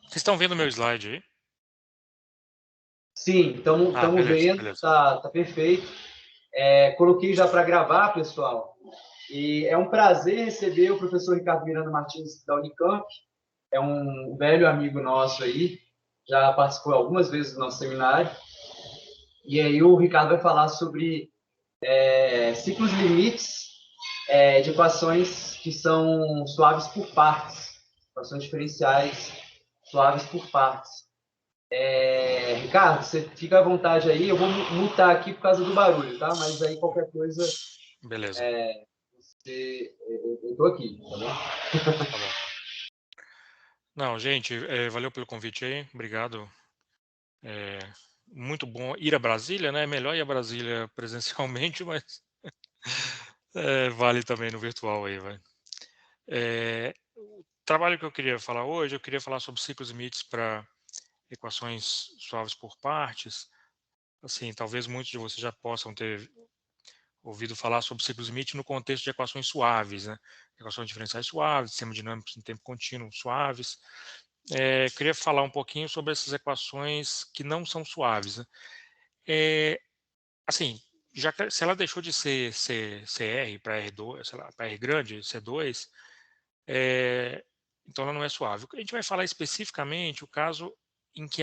Vocês estão vendo o meu slide aí? Sim, estamos Beleza, vendo, beleza. tá perfeito. Coloquei já para gravar, pessoal. E é um prazer receber o professor Ricardo Miranda Martins da Unicamp. É um velho amigo nosso aí, já participou algumas vezes do nosso seminário. E aí o Ricardo vai falar sobre ciclos limites de equações que são suaves por partes, equações diferenciais suaves por partes. Ricardo, você fica à vontade aí, eu vou mutar aqui por causa do barulho, tá? Mas aí qualquer coisa, Beleza, eu estou aqui, tá bom? tá bom. Não, gente, valeu pelo convite aí, obrigado. É, muito bom ir a Brasília, né? É melhor ir a Brasília presencialmente, mas vale também no virtual aí, vai. O trabalho que eu queria falar hoje, eu queria falar sobre ciclos limites para equações suaves por partes. Assim, talvez muitos de vocês já possam ter ouvido falar sobre ciclos limites no contexto de equações suaves, né? Equações diferenciais suaves, sistemas dinâmicos em tempo contínuo suaves. Queria falar um pouquinho sobre essas equações que não são suaves, né? Assim, se ela deixou de ser CR para R2, sei lá, para R grande, C2, então ela não é suave. A gente vai falar especificamente o caso em que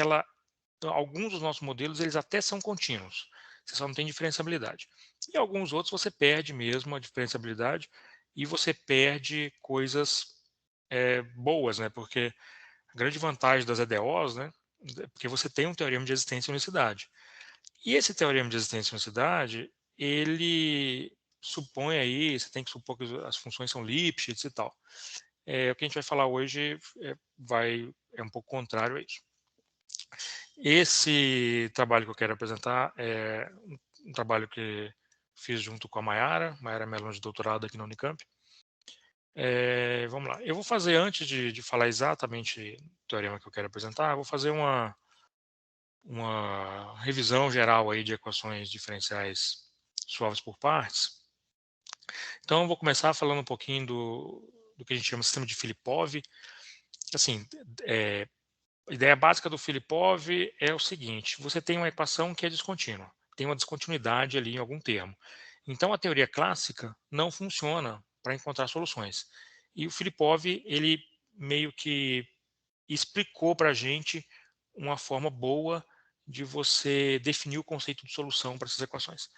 alguns dos nossos modelos eles até são contínuos, você só não tem diferenciabilidade. E alguns outros você perde mesmo a diferenciabilidade e você perde coisas boas, né? Porque a grande vantagem das EDOs, né? Porque você tem um teorema de existência e unicidade. E esse teorema de existência e unicidade, ele supõe aí, você tem que supor que as funções são Lipschitz e tal. O que a gente vai falar hoje é um pouco contrário a isso. Esse trabalho que eu quero apresentar é um trabalho que fiz junto com a Mayara Melon, de doutorado aqui na Unicamp. Vamos lá. Eu vou fazer, antes de falar exatamente o teorema que eu quero apresentar, eu vou fazer uma revisão geral aí de equações diferenciais suaves por partes. Então, eu vou começar falando um pouquinho do que a gente chama de sistema de Filipov. Assim, a ideia básica do Filipov é o seguinte: você tem uma equação que é descontínua, tem uma descontinuidade ali em algum termo. Então, a teoria clássica não funciona para encontrar soluções. E o Filipov, ele meio que explicou para a gente uma forma boa de você definir o conceito de solução para essas equações.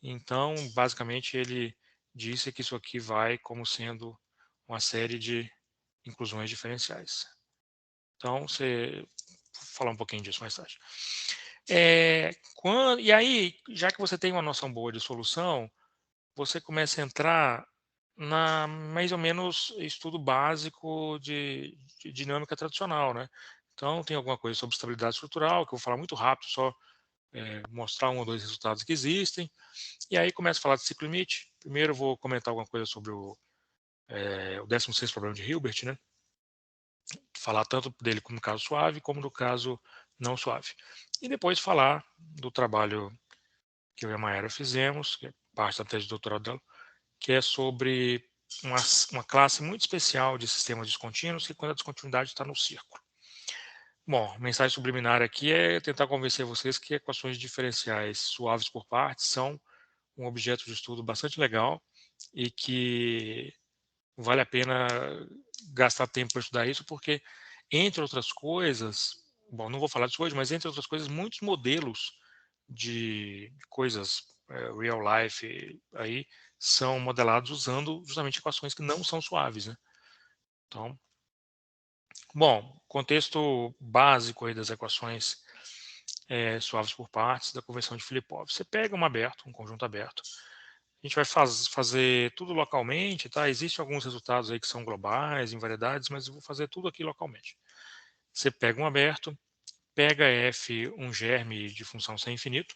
Então, basicamente, ele disse que isso aqui vai como sendo uma série de inclusões diferenciais. Então, vou falar um pouquinho disso mais tarde. E aí, já que você tem uma noção boa de solução, você começa a entrar na mais ou menos estudo básico de dinâmica tradicional, né? Então, tem alguma coisa sobre estabilidade estrutural, que eu vou falar muito rápido, só mostrar um ou dois resultados que existem. E aí começa a falar de ciclo limite. Primeiro eu vou comentar alguma coisa sobre o 16º problema de Hilbert, né? Falar tanto dele como no caso suave, como no caso não suave. E depois falar do trabalho que eu e a Mayara fizemos, que é parte da tese de doutorado dela, que é sobre uma classe muito especial de sistemas descontínuos, que quando a descontinuidade está no círculo. Bom, a mensagem subliminar aqui é tentar convencer vocês que equações diferenciais suaves por partes são um objeto de estudo bastante legal e que vale a pena gastar tempo para estudar isso, porque, entre outras coisas, bom, não vou falar disso hoje, mas entre outras coisas, muitos modelos de coisas real life aí são modelados usando justamente equações que não são suaves, né? Então, bom, contexto básico aí das equações suaves por partes da conversão de Filipov. Você pega um conjunto aberto. A gente vai fazer tudo localmente, tá? Existem alguns resultados aí que são globais, em variedades, mas eu vou fazer tudo aqui localmente. Você pega um aberto, pega f um germe de função sem infinito,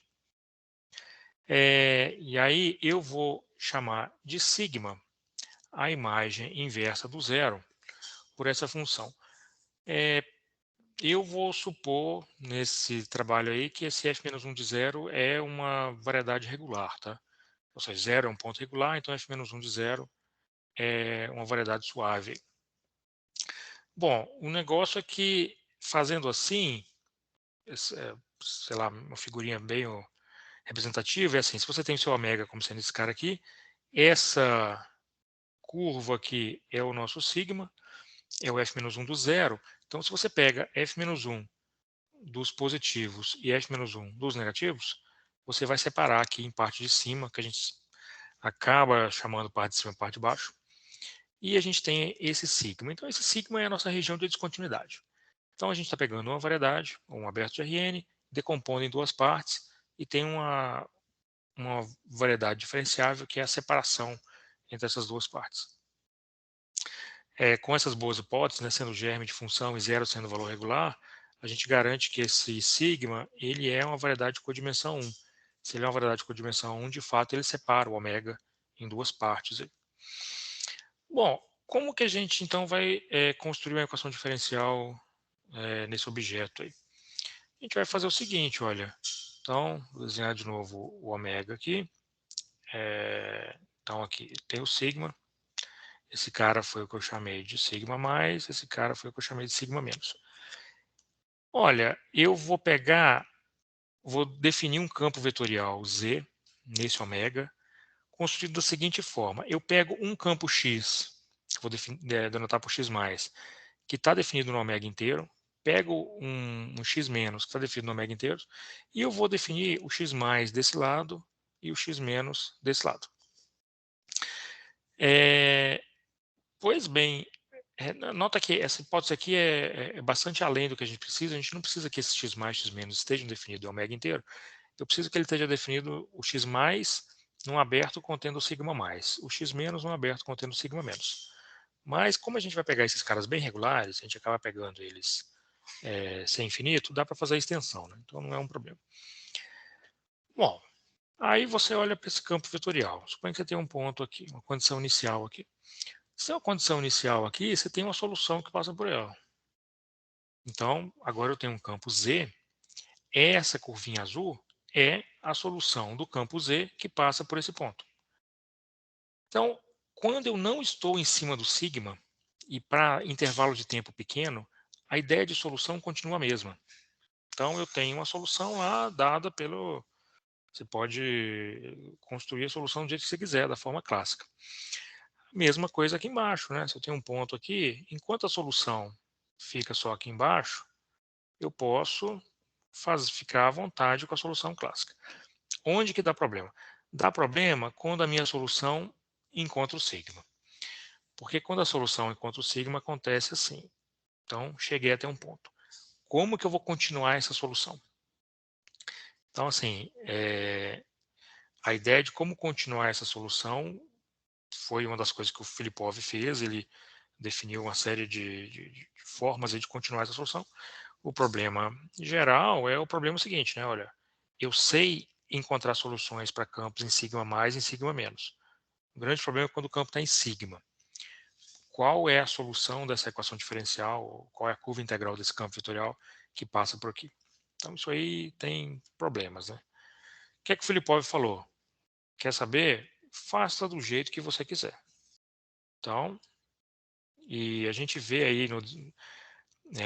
e aí eu vou chamar de sigma a imagem inversa do zero por essa função. Eu vou supor, nesse trabalho aí, que esse f-1 de zero é uma variedade regular, tá? Ou seja, zero é um ponto regular, então f-1 de zero é uma variedade suave. Bom, o negócio é que fazendo assim, sei lá, uma figurinha bem representativa é assim, se você tem o seu ômega como sendo esse cara aqui, essa curva aqui é o nosso sigma, é o f-1 do zero. Então, se você pega f-1 dos positivos e f-1 dos negativos, você vai separar aqui em parte de cima, que a gente acaba chamando parte de cima e parte de baixo, e a gente tem esse sigma. Então, esse sigma é a nossa região de descontinuidade. Então, a gente está pegando uma variedade, um aberto de Rn, decompondo em duas partes, e tem uma variedade diferenciável, que é a separação entre essas duas partes. Com essas boas hipóteses, né, sendo germe de função e zero sendo valor regular, a gente garante que esse sigma ele é uma variedade de codimensão 1. Se ele é uma variedade de codimensão 1, de fato, ele separa o ômega em duas partes. Bom, como que a gente então vai construir uma equação diferencial nesse objeto aí? A gente vai fazer o seguinte, olha. Então, vou desenhar de novo o ômega aqui. Então, aqui tem o sigma. Esse cara foi o que eu chamei de sigma mais, esse cara foi o que eu chamei de sigma menos. Olha, eu vou definir um campo vetorial Z nesse ômega, construído da seguinte forma. Eu pego um campo X, vou denotar por X+, que está definido no ômega inteiro, pego um X-, que está definido no ômega inteiro, e eu vou definir o X+ desse lado e o X- desse lado. Pois bem, nota que essa hipótese aqui é bastante além do que a gente precisa. A gente não precisa que esse x+, x- estejam definidos no ômega inteiro. Eu preciso que ele esteja definido o x+ num aberto contendo o sigma mais, o x- num aberto contendo o sigma menos. Mas como a gente vai pegar esses caras bem regulares, a gente acaba pegando eles sem infinito, dá para fazer a extensão, né? Então não é um problema. Bom, aí você olha para esse campo vetorial. Suponha que você tem um ponto aqui, uma condição inicial aqui. Se é uma condição inicial aqui, você tem uma solução que passa por ela. Então, agora eu tenho um campo Z. Essa curvinha azul é a solução do campo Z que passa por esse ponto. Então, quando eu não estou em cima do sigma, e para intervalo de tempo pequeno, a ideia de solução continua a mesma. Então, eu tenho uma solução lá dada pelo... Você pode construir a solução do jeito que você quiser, da forma clássica. Mesma coisa aqui embaixo, né? Se eu tenho um ponto aqui, enquanto a solução fica só aqui embaixo, eu posso ficar à vontade com a solução clássica. Onde que dá problema? Dá problema quando a minha solução encontra o sigma. Porque quando a solução encontra o sigma, acontece assim. Então, cheguei até um ponto. Como que eu vou continuar essa solução? Então, assim, a ideia de como continuar essa solução foi uma das coisas que o Filipov fez. Ele definiu uma série de formas de continuar essa solução. O problema geral é o problema seguinte, né? Olha, eu sei encontrar soluções para campos em sigma mais e em sigma menos. O grande problema é quando o campo está em sigma. Qual é a solução dessa equação diferencial? Qual é a curva integral desse campo vetorial que passa por aqui? Então, isso aí tem problemas, né? O que é que o Filipov falou? Quer saber? Faça do jeito que você quiser. Então, e a gente vê aí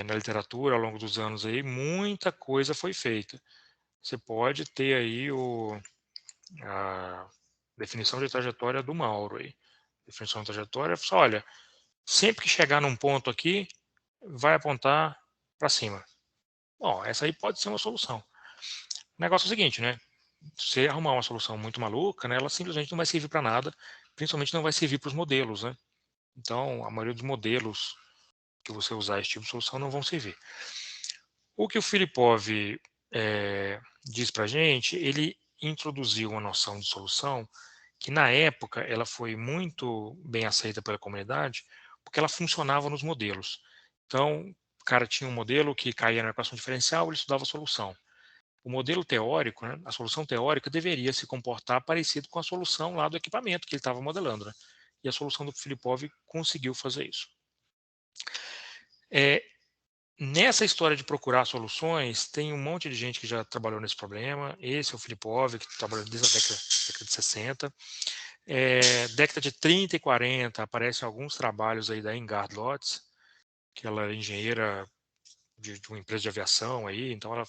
na literatura, ao longo dos anos, aí, muita coisa foi feita. Você pode ter aí a definição de trajetória do Mauro. Aí. Definição de trajetória, só olha, sempre que chegar num ponto aqui, vai apontar para cima. Bom, essa aí pode ser uma solução. O negócio é o seguinte, né? Se você arrumar uma solução muito maluca, né, ela simplesmente não vai servir para nada, principalmente não vai servir para os modelos, né? Então, a maioria dos modelos que você usar esse tipo de solução não vão servir. O que o Filipov diz para a gente, ele introduziu uma noção de solução que, na época, ela foi muito bem aceita pela comunidade, porque ela funcionava nos modelos. Então, o cara tinha um modelo que caía na equação diferencial, ele estudava a solução. O modelo teórico, né, a solução teórica deveria se comportar parecido com a solução lá do equipamento que ele estava modelando. Né? E a solução do Filipov conseguiu fazer isso. Nessa história de procurar soluções, tem um monte de gente que já trabalhou nesse problema. Esse é o Filipov, que trabalhou desde a década de 60. Década de 30 e 40, aparecem alguns trabalhos aí da Ingard Lotz, que ela era engenheira de uma empresa de aviação aí, então ela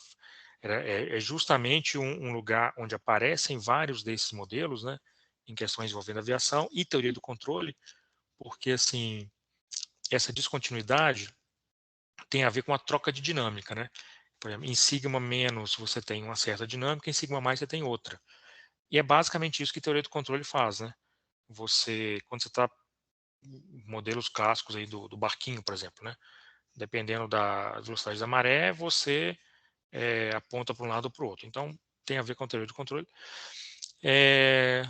é justamente um lugar onde aparecem vários desses modelos, né, em questões envolvendo aviação e teoria do controle, porque assim, essa descontinuidade tem a ver com a troca de dinâmica, né? Por exemplo, em sigma menos você tem uma certa dinâmica, em sigma mais você tem outra. E é basicamente isso que a teoria do controle faz, né? Quando você está modelos clássicos aí do barquinho, por exemplo, né? Dependendo da velocidade da maré, você aponta para um lado ou para o outro. Então, tem a ver com a teoria do controle. É,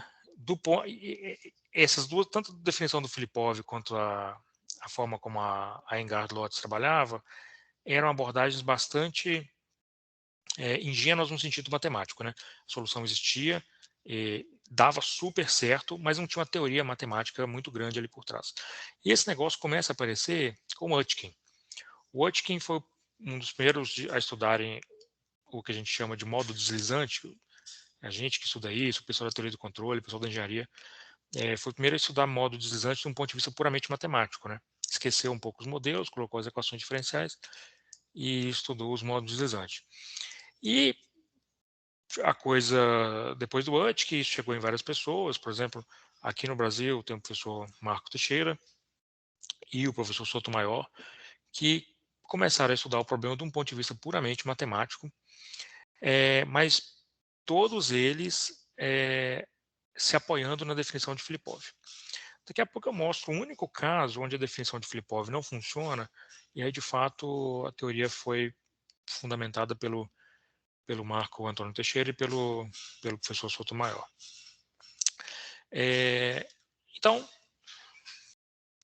essas duas, tanto a definição do Filipov quanto a forma como a Engard Lotz trabalhava, eram abordagens bastante ingênuas no sentido matemático, né? A solução existia, dava super certo, mas não tinha uma teoria matemática muito grande ali por trás. E esse negócio começa a aparecer com o Utkin. O Utkin foi um dos primeiros a estudarem o que a gente chama de modo deslizante. A gente que estuda isso, o pessoal da teoria do controle, o pessoal da engenharia, foi o primeiro a estudar modo deslizante de um ponto de vista puramente matemático, né? Esqueceu um pouco os modelos, colocou as equações diferenciais e estudou os modos deslizantes. E a coisa, depois do Utkin, isso chegou em várias pessoas, por exemplo, aqui no Brasil tem o professor Marco Teixeira e o professor Sotomayor, que começaram a estudar o problema de um ponto de vista puramente matemático, mas todos eles se apoiando na definição de Filipov. Daqui a pouco eu mostro um único caso onde a definição de Filipov não funciona, e aí de fato a teoria foi fundamentada pelo Marco Antônio Teixeira e pelo professor Sotomayor. Então,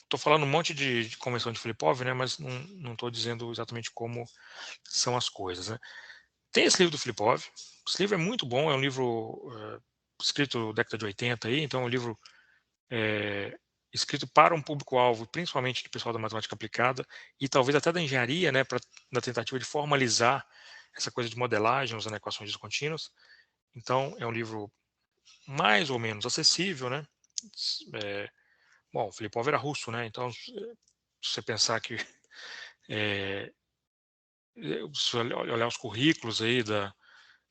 estou falando um monte de convenção de Filipov, né, mas não estou dizendo exatamente como são as coisas. Né. Tem esse livro do Filipov. Esse livro é muito bom, é um livro escrito na década de 80, aí, então é um livro escrito para um público-alvo, principalmente de pessoal da matemática aplicada e talvez até da engenharia, né, na tentativa de formalizar essa coisa de modelagem usando equações descontínuas. Então, é um livro mais ou menos acessível, né? Bom, o Filipov era russo, né? Então, se você pensar que se olhar os currículos aí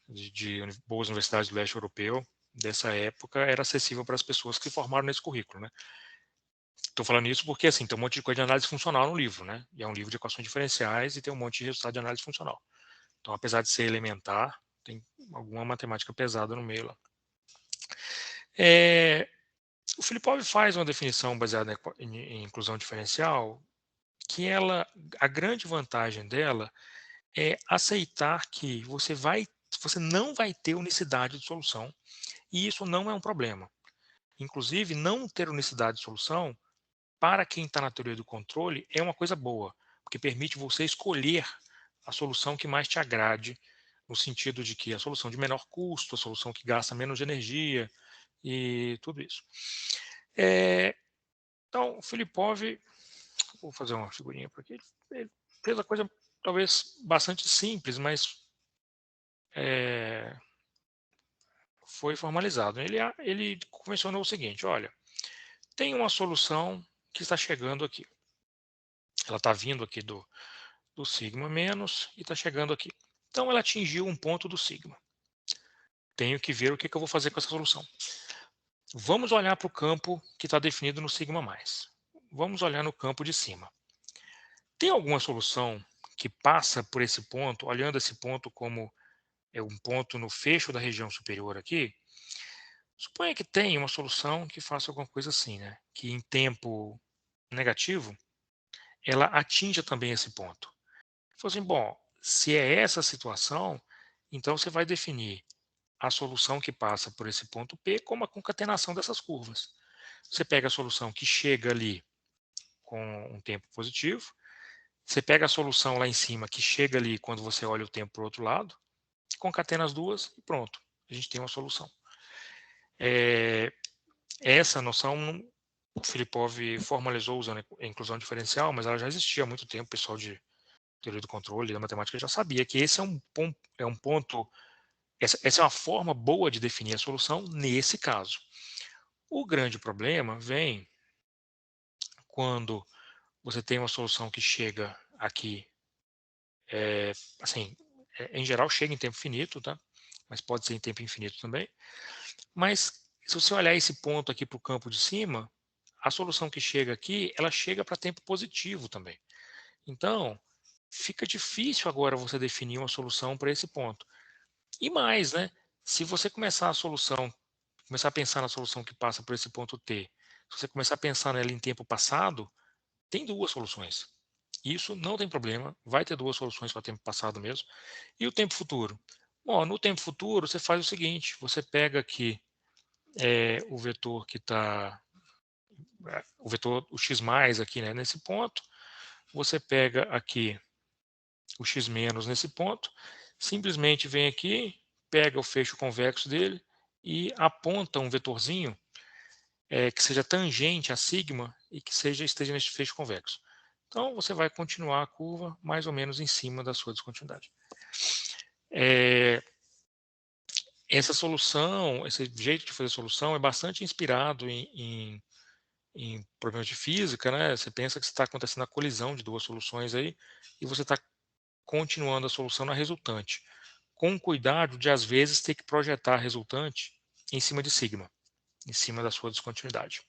de boas universidades do leste europeu dessa época, era acessível para as pessoas que formaram nesse currículo, né? Estou falando isso porque assim tem um monte de coisa de análise funcional no livro, né? E é um livro de equações diferenciais e tem um monte de resultado de análise funcional. Então, apesar de ser elementar, tem alguma matemática pesada no meio lá. O Filipov faz uma definição baseada em inclusão diferencial que a grande vantagem dela é aceitar que você não vai ter unicidade de solução e isso não é um problema. Inclusive, não ter unicidade de solução para quem está na teoria do controle é uma coisa boa, porque permite você escolher a solução que mais te agrade, no sentido de que a solução de menor custo, a solução que gasta menos energia e tudo isso. Então, o Filipov, vou fazer uma figurinha por aqui, ele fez a coisa talvez bastante simples, mas foi formalizado. Ele convencionou o seguinte, olha, tem uma solução que está chegando aqui. Ela está vindo aqui do sigma menos e está chegando aqui. Então, ela atingiu um ponto do sigma. Tenho que ver o que eu vou fazer com essa solução. Vamos olhar para o campo que está definido no sigma mais. Vamos olhar no campo de cima. Tem alguma solução que passa por esse ponto, olhando esse ponto como um ponto no fecho da região superior aqui? Suponha que tem uma solução que faça alguma coisa assim, né? Que em tempo negativo, ela atinja também esse ponto. Falou assim, bom, se é essa a situação, então você vai definir a solução que passa por esse ponto P como a concatenação dessas curvas. Você pega a solução que chega ali com um tempo positivo, você pega a solução lá em cima que chega ali quando você olha o tempo para o outro lado, concatena as duas e pronto, a gente tem uma solução. Essa noção o Filipov formalizou usando a inclusão diferencial, mas ela já existia há muito tempo, o pessoal de teoria do controle da matemática já sabia que esse é um ponto, essa é uma forma boa de definir a solução nesse caso. O grande problema vem quando você tem uma solução que chega aqui, assim, em geral chega em tempo finito, tá? Mas pode ser em tempo infinito também. Mas se você olhar esse ponto aqui para o campo de cima, a solução que chega aqui, ela chega para tempo positivo também. Então, fica difícil agora você definir uma solução para esse ponto. E mais, né? Se você começar começar a pensar na solução que passa por esse ponto T, se você começar a pensar nela em tempo passado, tem duas soluções. Isso não tem problema, vai ter duas soluções para tempo passado mesmo. E o tempo futuro? Bom, no tempo futuro você faz o seguinte, você pega aqui o vetor que está, o vetor, o x mais aqui, né, nesse ponto, você pega aqui o x menos nesse ponto, simplesmente vem aqui, pega o fecho convexo dele e aponta um vetorzinho que seja tangente a sigma e que esteja nesse fecho convexo. Então, você vai continuar a curva mais ou menos em cima da sua descontinuidade. Essa solução, esse jeito de fazer solução é bastante inspirado em problemas de física, né? Você pensa que está acontecendo a colisão de duas soluções aí e você está continuando a solução na resultante, com cuidado de às vezes ter que projetar a resultante em cima de sigma, em cima da sua descontinuidade.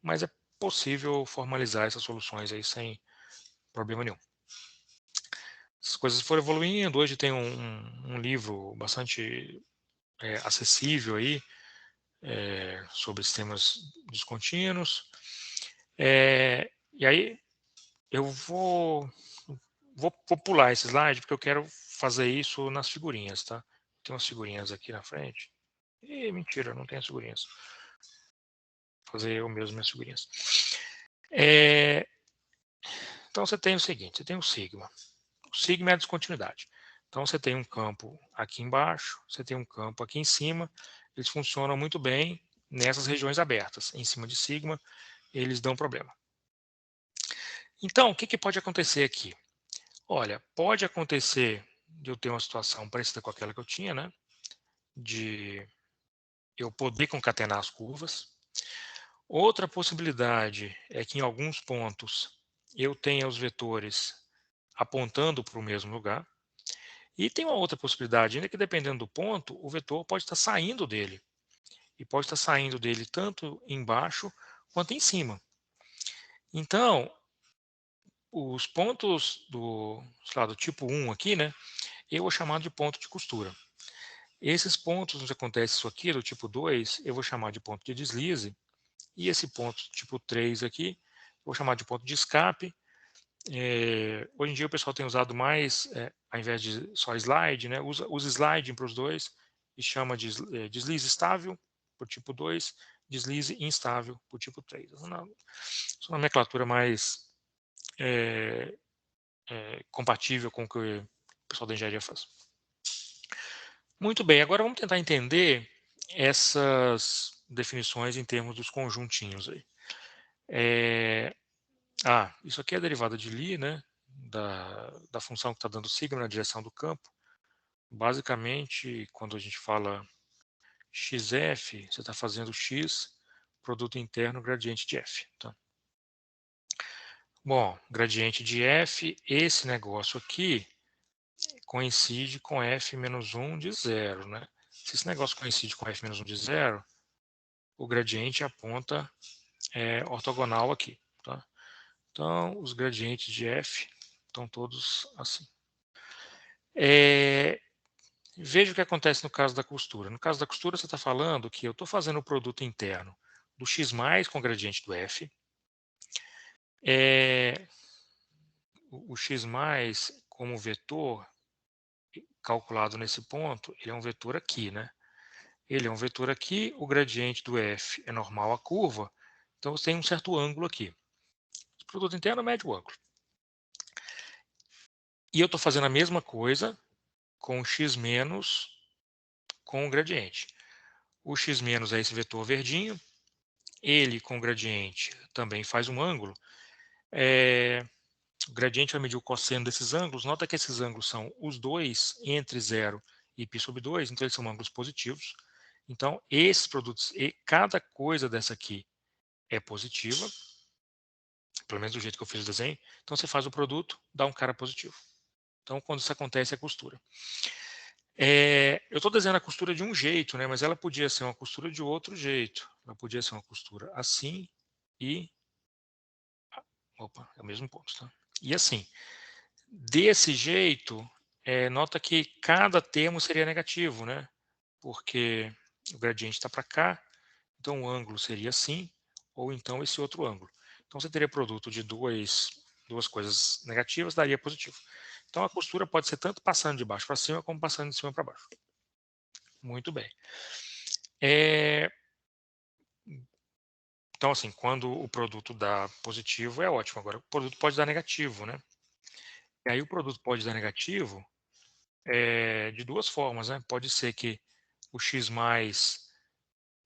Mas é possível formalizar essas soluções aí sem problema nenhum. As coisas foram evoluindo, hoje tem um livro bastante acessível aí sobre sistemas descontínuos. E aí eu vou pular esse slide porque eu quero fazer isso nas figurinhas, tá? Tem umas figurinhas aqui na frente. Mentira, não tem as figurinhas. Vou fazer eu mesmo minhas figurinhas. Então você tem o seguinte, você tem o sigma. O sigma é a descontinuidade. Então você tem um campo aqui embaixo, você tem um campo aqui em cima. Eles funcionam muito bem nessas regiões abertas. Em cima de sigma, eles dão problema. Então, o que pode acontecer aqui? Olha, pode acontecer de eu ter uma situação parecida com aquela que eu tinha, né? De eu poder concatenar as curvas. Outra possibilidade é que em alguns pontos eu tenha os vetores apontando para o mesmo lugar. E tem uma outra possibilidade, ainda que dependendo do ponto, o vetor pode estar saindo dele. E pode estar saindo dele tanto embaixo quanto em cima. Então, os pontos do tipo 1 aqui, né, eu vou chamar de ponto de costura. Esses pontos onde acontece isso aqui, do tipo 2, eu vou chamar de ponto de deslize. E esse ponto tipo 3 aqui, eu vou chamar de ponto de escape. Hoje em dia o pessoal tem usado mais, ao invés de só slide, né, usa sliding para os dois e chama de deslize estável por tipo 2, deslize instável por tipo 3. Essa é uma nomenclatura mais compatível com o que o pessoal da engenharia faz. Muito bem, agora vamos tentar entender essas definições em termos dos conjuntinhos aí. Isso aqui é a derivada de Lie, né? Da função que está dando sigma na direção do campo. Basicamente, quando a gente fala xf, você está fazendo x, produto interno, gradiente de f. Tá? Bom, gradiente de f, esse negócio aqui coincide com f menos 1 de 0. Né? Se esse negócio coincide com f menos 1 de 0, o gradiente aponta ortogonal aqui. Tá? Então, os gradientes de f estão todos assim. Veja o que acontece no caso da costura. No caso da costura, você está falando que eu estou fazendo o produto interno do x mais com o gradiente do f. O x mais como vetor calculado nesse ponto, ele é um vetor aqui, né? Ele é um vetor aqui, o gradiente do f é normal à curva, então você tem um certo ângulo aqui. O produto interno mede o ângulo. E eu estou fazendo a mesma coisa com o x menos com o gradiente. O x menos é esse vetor verdinho, ele com o gradiente também faz um ângulo. O gradiente vai medir o cosseno desses ângulos. Nota que esses ângulos são os dois entre 0 e π sobre 2, então eles são ângulos positivos. Então, esses produtos, cada coisa dessa aqui é positiva. pelo menos do jeito que eu fiz o desenho. Então você faz o produto, dá um cara positivo. Então quando isso acontece é costura. Eu estou desenhando a costura de um jeito, né? Mas ela podia ser uma costura de outro jeito. Ela podia ser uma costura assim e... Opa, é o mesmo ponto, tá? E assim, desse jeito, nota que cada termo seria negativo, né? Porque o gradiente está para cá, então o ângulo seria assim, ou então esse outro ângulo. Então você teria produto de duas coisas negativas, daria positivo. Então a costura pode ser tanto passando de baixo para cima, como passando de cima para baixo. Muito bem. Então, assim, quando o produto dá positivo, é ótimo. Agora, o produto pode dar negativo, né? E aí o produto pode dar negativo de duas formas, né? Pode ser que o x mais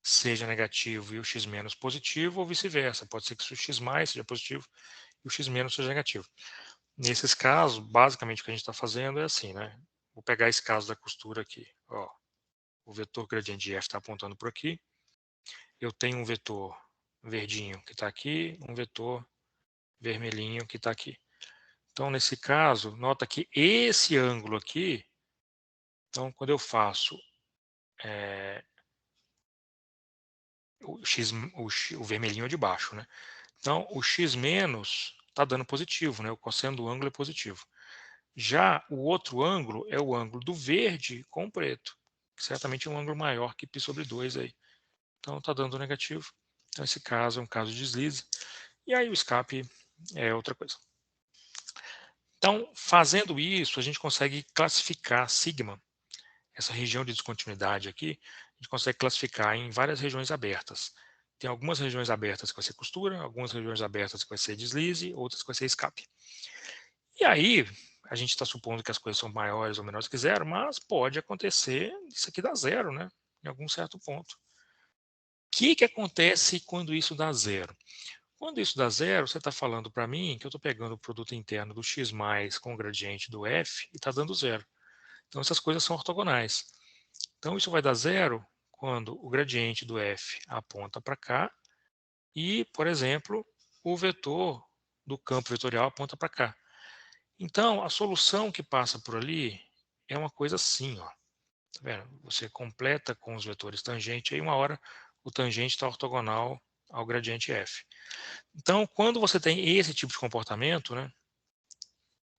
seja negativo e o x menos positivo, ou vice-versa. Pode ser que o x mais seja positivo e o x menos seja negativo. Nesses casos, basicamente o que a gente está fazendo é assim, né? Vou pegar esse caso da costura aqui. Ó, o vetor gradiente de f está apontando por aqui. Eu tenho um vetor verdinho que está aqui, um vetor vermelhinho que está aqui. Então, nesse caso, nota que esse ângulo aqui, então, quando eu faço o vermelhinho de baixo, né? Então, o x menos está dando positivo, né? O cosseno do ângulo é positivo. Já o outro ângulo é o ângulo do verde com o preto, que certamente é um ângulo maior que π sobre 2 aí. Então, está dando negativo. Então, esse caso é um caso de deslize. E aí o escape é outra coisa. Então, fazendo isso, a gente consegue classificar sigma, essa região de descontinuidade aqui, a gente consegue classificar em várias regiões abertas. Tem algumas regiões abertas que vai ser costura, algumas regiões abertas que vai ser deslize, outras que vai ser escape. E aí, a gente está supondo que as coisas são maiores ou menores que zero, mas pode acontecer isso aqui dá zero, né? Em algum certo ponto. O que acontece quando isso dá zero? Quando isso dá zero, você está falando para mim que eu estou pegando o produto interno do x mais com o gradiente do f e está dando zero. Então, essas coisas são ortogonais. Então, isso vai dar zero quando o gradiente do f aponta para cá e, por exemplo, o vetor do campo vetorial aponta para cá. Então, a solução que passa por ali é uma coisa assim, ó. Tá vendo? Você completa com os vetores tangente, aí uma hora o tangente está ortogonal ao gradiente f. Então, quando você tem esse tipo de comportamento, né,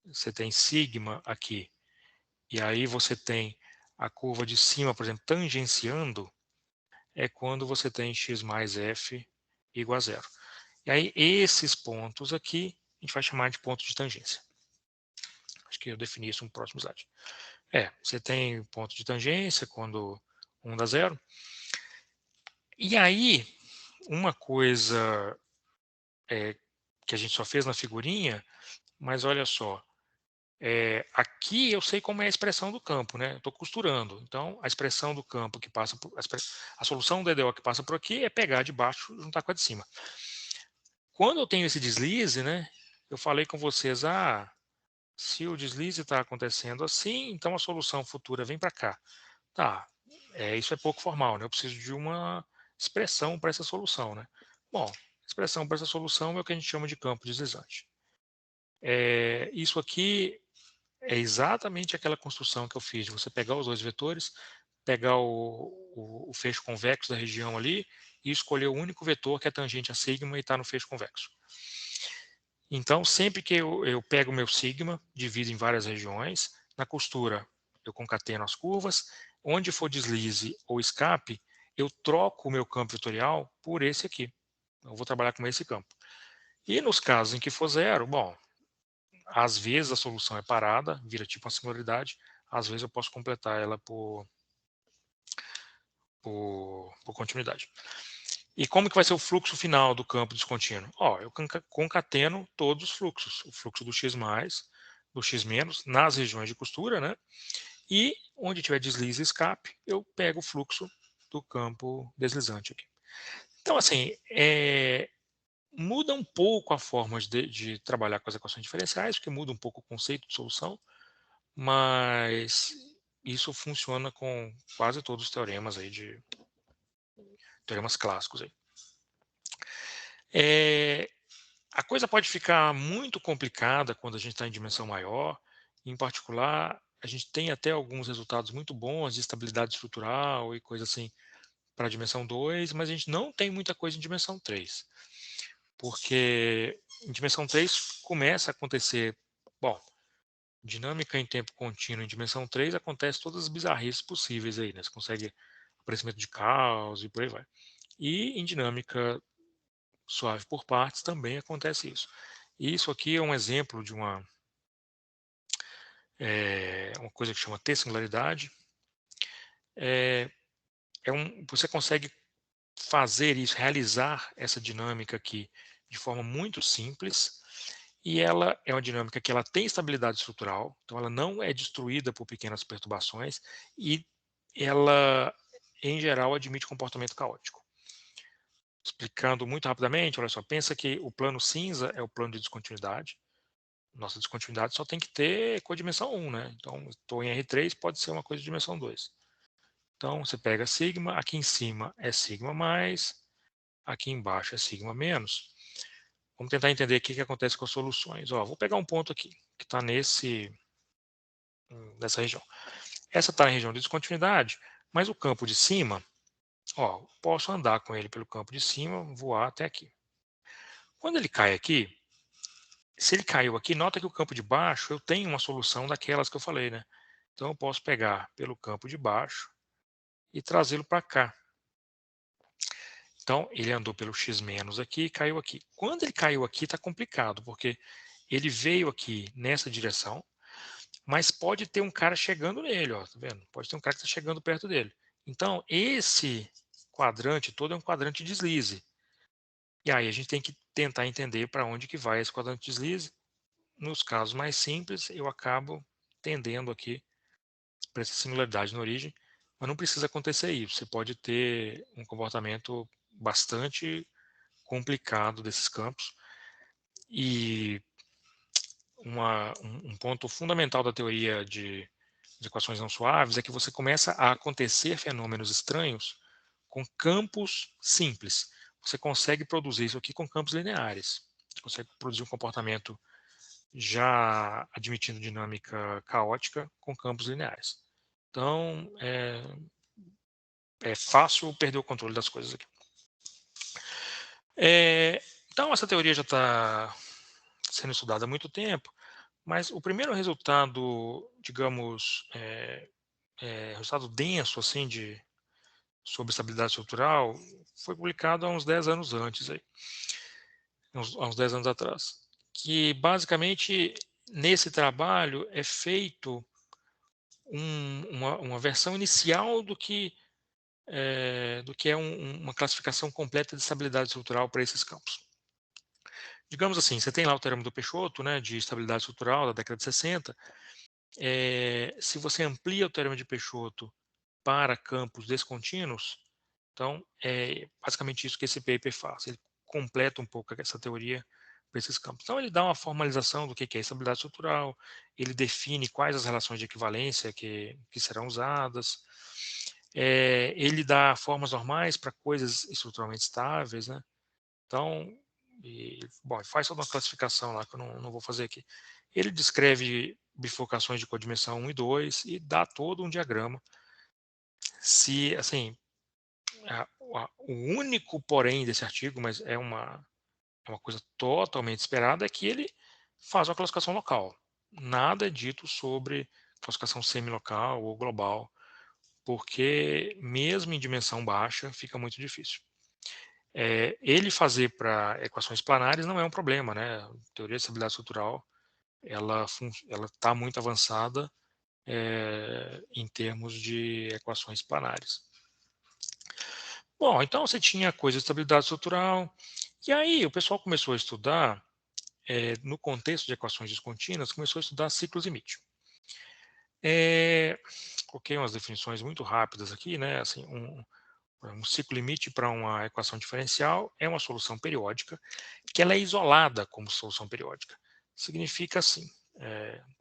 você tem sigma aqui, e aí você tem a curva de cima, por exemplo, tangenciando, é quando você tem x mais f igual a zero. E aí, esses pontos aqui, a gente vai chamar de ponto de tangência. Acho que eu defini isso no próximo slide. Você tem ponto de tangência quando 1 dá zero. E aí, uma coisa que a gente só fez na figurinha, mas olha só, aqui eu sei como é a expressão do campo, né? Estou costurando. Então, a expressão do campo que passa por... A solução do EDO que passa por aqui é pegar de baixo e juntar com a de cima. Quando eu tenho esse deslize, né? Eu falei com vocês, se o deslize está acontecendo assim, então a solução futura vem para cá. Tá, isso é pouco formal, né? Eu preciso de uma expressão para essa solução, né? Bom, expressão para essa solução é o que a gente chama de campo deslizante. Isso aqui é exatamente aquela construção que eu fiz de você pegar os dois vetores, pegar o feixe convexo da região ali e escolher o único vetor que é tangente a sigma e está no feixe convexo. Então, sempre que eu pego o meu sigma, divido em várias regiões, na costura eu concateno as curvas, onde for deslize ou escape, eu troco o meu campo vetorial por esse aqui. Eu vou trabalhar com esse campo. E nos casos em que for zero, bom, às vezes a solução é parada, vira tipo uma singularidade, às vezes eu posso completar ela por continuidade. E como que vai ser o fluxo final do campo descontínuo? Eu concateno todos os fluxos. O fluxo do x mais, do x menos, nas regiões de costura, né? E onde tiver deslize e escape, eu pego o fluxo do campo deslizante aqui. Então, assim, muda um pouco a forma de trabalhar com as equações diferenciais, porque muda um pouco o conceito de solução, mas isso funciona com quase todos os teoremas aí teoremas clássicos aí. A coisa pode ficar muito complicada quando a gente está em dimensão maior. Em particular, a gente tem até alguns resultados muito bons de estabilidade estrutural e coisa assim para a dimensão 2, mas a gente não tem muita coisa em dimensão 3, porque em dimensão 3 começa a acontecer, bom, dinâmica em tempo contínuo em dimensão 3 acontece todas as bizarrices possíveis aí, né? Você consegue aparecimento de caos e por aí vai. E em dinâmica suave por partes também acontece isso. E isso aqui é um exemplo de uma coisa que chama T-singularidade. É, você consegue fazer isso, realizar essa dinâmica aqui de forma muito simples, e ela é uma dinâmica que ela tem estabilidade estrutural, então ela não é destruída por pequenas perturbações, e ela, em geral, admite comportamento caótico. Explicando muito rapidamente, olha só, pensa que o plano cinza é o plano de descontinuidade. Nossa descontinuidade só tem que ter codimensão 1, né? Então, estou em R3, pode ser uma coisa de dimensão 2. Então, você pega sigma, aqui em cima é sigma mais, aqui embaixo é sigma menos. Vamos tentar entender o que acontece com as soluções. Ó, vou pegar um ponto aqui, que está nessa região. Essa está na região de descontinuidade, mas o campo de cima, ó, posso andar com ele pelo campo de cima, voar até aqui. Quando ele cai aqui, se ele caiu aqui, nota que o campo de baixo eu tenho uma solução daquelas que eu falei, né? Então eu posso pegar pelo campo de baixo e trazê-lo para cá. Então ele andou pelo x menos aqui e caiu aqui. Quando ele caiu aqui está complicado, porque ele veio aqui nessa direção, mas pode ter um cara chegando nele, ó, tá vendo? Pode ter um cara que está chegando perto dele. Então esse quadrante todo é um quadrante de deslize. E aí a gente tem que tentar entender para onde que vai esse quadrante de deslize. Nos casos mais simples, eu acabo tendendo aqui para essa singularidade na origem, mas não precisa acontecer isso. Você pode ter um comportamento bastante complicado desses campos. E um ponto fundamental da teoria de equações não suaves é que você começa a acontecer fenômenos estranhos com campos simples. Você consegue produzir isso aqui com campos lineares. Você consegue produzir um comportamento já admitindo dinâmica caótica com campos lineares. Então, é fácil perder o controle das coisas aqui. Então, essa teoria já está sendo estudada há muito tempo, mas o primeiro resultado, digamos, resultado denso assim sobre estabilidade estrutural foi publicado há uns 10 anos antes, aí, há uns 10 anos atrás, que basicamente nesse trabalho é feito uma versão inicial do que é uma classificação completa de estabilidade estrutural para esses campos. Digamos assim, você tem lá o teorema do Peixoto, né, de estabilidade estrutural da década de 60. Se você amplia o teorema de Peixoto para campos descontínuos, então é basicamente isso que esse paper faz. Ele completa um pouco essa teoria para esses campos. Então ele dá uma formalização do que é estabilidade estrutural, ele define quais as relações de equivalência que serão usadas, ele dá formas normais para coisas estruturalmente estáveis, né? Então, bom, faz toda uma classificação lá que eu não vou fazer aqui. Ele descreve bifurcações de codimensão 1 e 2 e dá todo um diagrama. Se, assim, o único porém desse artigo, mas é uma coisa totalmente esperada, é que ele faz uma classificação local. Nada é dito sobre classificação semilocal ou global, porque mesmo em dimensão baixa fica muito difícil. Ele fazer para equações planares não é um problema, né? A teoria de estabilidade estrutural ela está muito avançada em termos de equações planares. Bom, então você tinha coisa de estabilidade estrutural, e aí o pessoal começou a estudar, no contexto de equações descontínuas, começou a estudar ciclos limite. Coloquei umas definições muito rápidas aqui, né? Assim, um ciclo limite para uma equação diferencial é uma solução periódica que ela é isolada como solução periódica. Significa assim,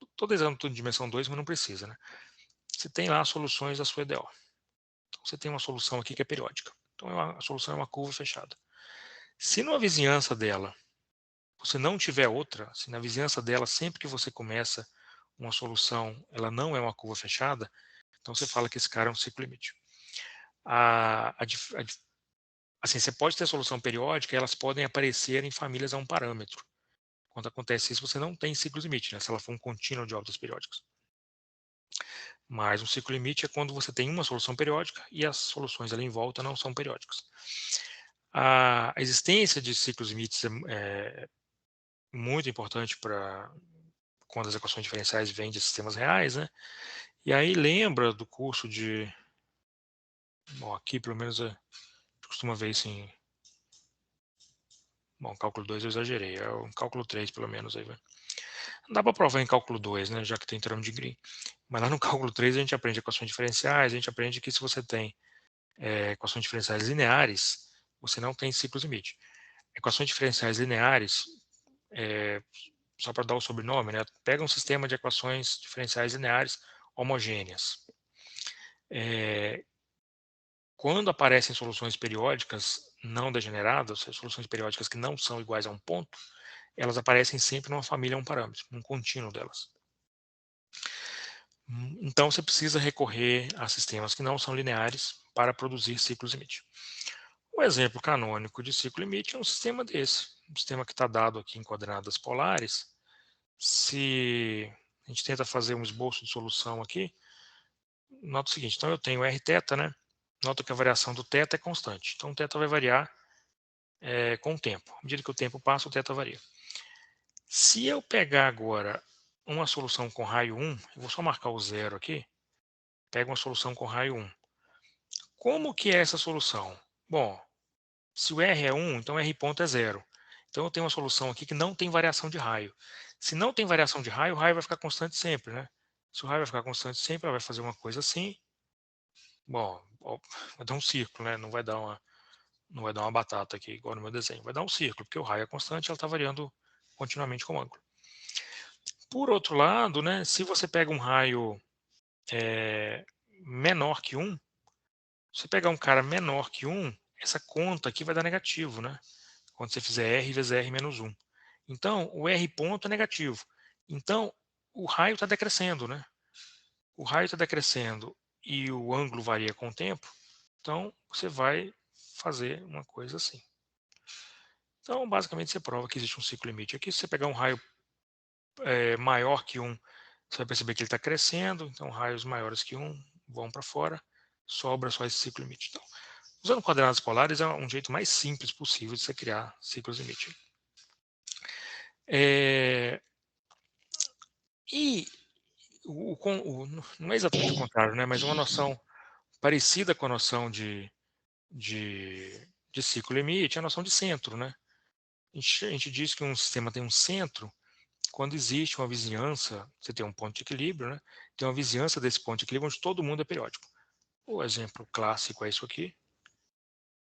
estou desenhando tudo em dimensão 2, mas não precisa, né? Você tem lá as soluções da sua EDO. Então, você tem uma solução aqui que é periódica. Então a solução é uma curva fechada. Se numa vizinhança dela você não tiver outra, se na vizinhança dela, sempre que você começa uma solução, ela não é uma curva fechada, então você fala que esse cara é um ciclo limite. Assim, você pode ter solução periódica, elas podem aparecer em famílias a um parâmetro. Quando acontece isso, você não tem ciclo limite, né? Se ela for um contínuo de órbitas periódicas. Mas um ciclo limite é quando você tem uma solução periódica e as soluções ali em volta não são periódicas. A existência de ciclos limites é muito importante para quando as equações diferenciais vêm de sistemas reais, né? E aí lembra do curso de... Bom, aqui pelo menos costuma ver isso em... Bom, cálculo 2 eu exagerei, é o cálculo 3 pelo menos aí, vai. Não dá para provar em cálculo 2, né, já que tem termo de Green. Mas lá no cálculo 3 a gente aprende equações diferenciais, a gente aprende que se você tem equações diferenciais lineares, você não tem ciclos limite. Equações diferenciais lineares, só para dar o sobrenome, né, pega um sistema de equações diferenciais lineares homogêneas. Quando aparecem soluções periódicas não degeneradas, soluções periódicas que não são iguais a um ponto, elas aparecem sempre numa família a um parâmetro, num contínuo delas. Então você precisa recorrer a sistemas que não são lineares para produzir ciclos limite. Um exemplo canônico de ciclo limite é um sistema desse, um sistema que está dado aqui em coordenadas polares. Se a gente tenta fazer um esboço de solução aqui, nota o seguinte, então eu tenho Rθ, né? Nota que a variação do θ é constante, então o θ vai variar com o tempo. À medida que o tempo passa, o θ varia. Se eu pegar agora uma solução com raio 1, eu vou só marcar o zero aqui, pego uma solução com raio 1. Como que é essa solução? Bom, se o R é 1, então R ponto é 0. Então eu tenho uma solução aqui que não tem variação de raio. Se não tem variação de raio, o raio vai ficar constante sempre, né? Se o raio vai ficar constante sempre, ela vai fazer uma coisa assim. Bom, vai dar um círculo, né? Não vai dar uma batata aqui, igual no meu desenho. Vai dar um círculo, porque o raio é constante, ela está variando continuamente com o ângulo. Por outro lado, né, se você pega um raio menor que 1, se pegar um cara menor que 1, essa conta aqui vai dar negativo, né? Quando você fizer R vezes R menos 1. Então, o R ponto é negativo. Então, o raio está decrescendo, né? O raio está decrescendo e o ângulo varia com o tempo. Então, você vai fazer uma coisa assim. Então, basicamente, você prova que existe um ciclo limite. Aqui, se você pegar um raio maior que 1, você vai perceber que ele está crescendo. Então, raios maiores que 1 vão para fora. Sobra só esse ciclo limite. Então, usando coordenadas polares é um jeito mais simples possível de você criar ciclos limite. E não é exatamente o contrário, né? Mas uma noção parecida com a noção de ciclo limite é a noção de centro, né? A gente diz que um sistema tem um centro quando existe uma vizinhança, você tem um ponto de equilíbrio, né? Tem uma vizinhança desse ponto de equilíbrio onde todo mundo é periódico. O exemplo clássico é isso aqui.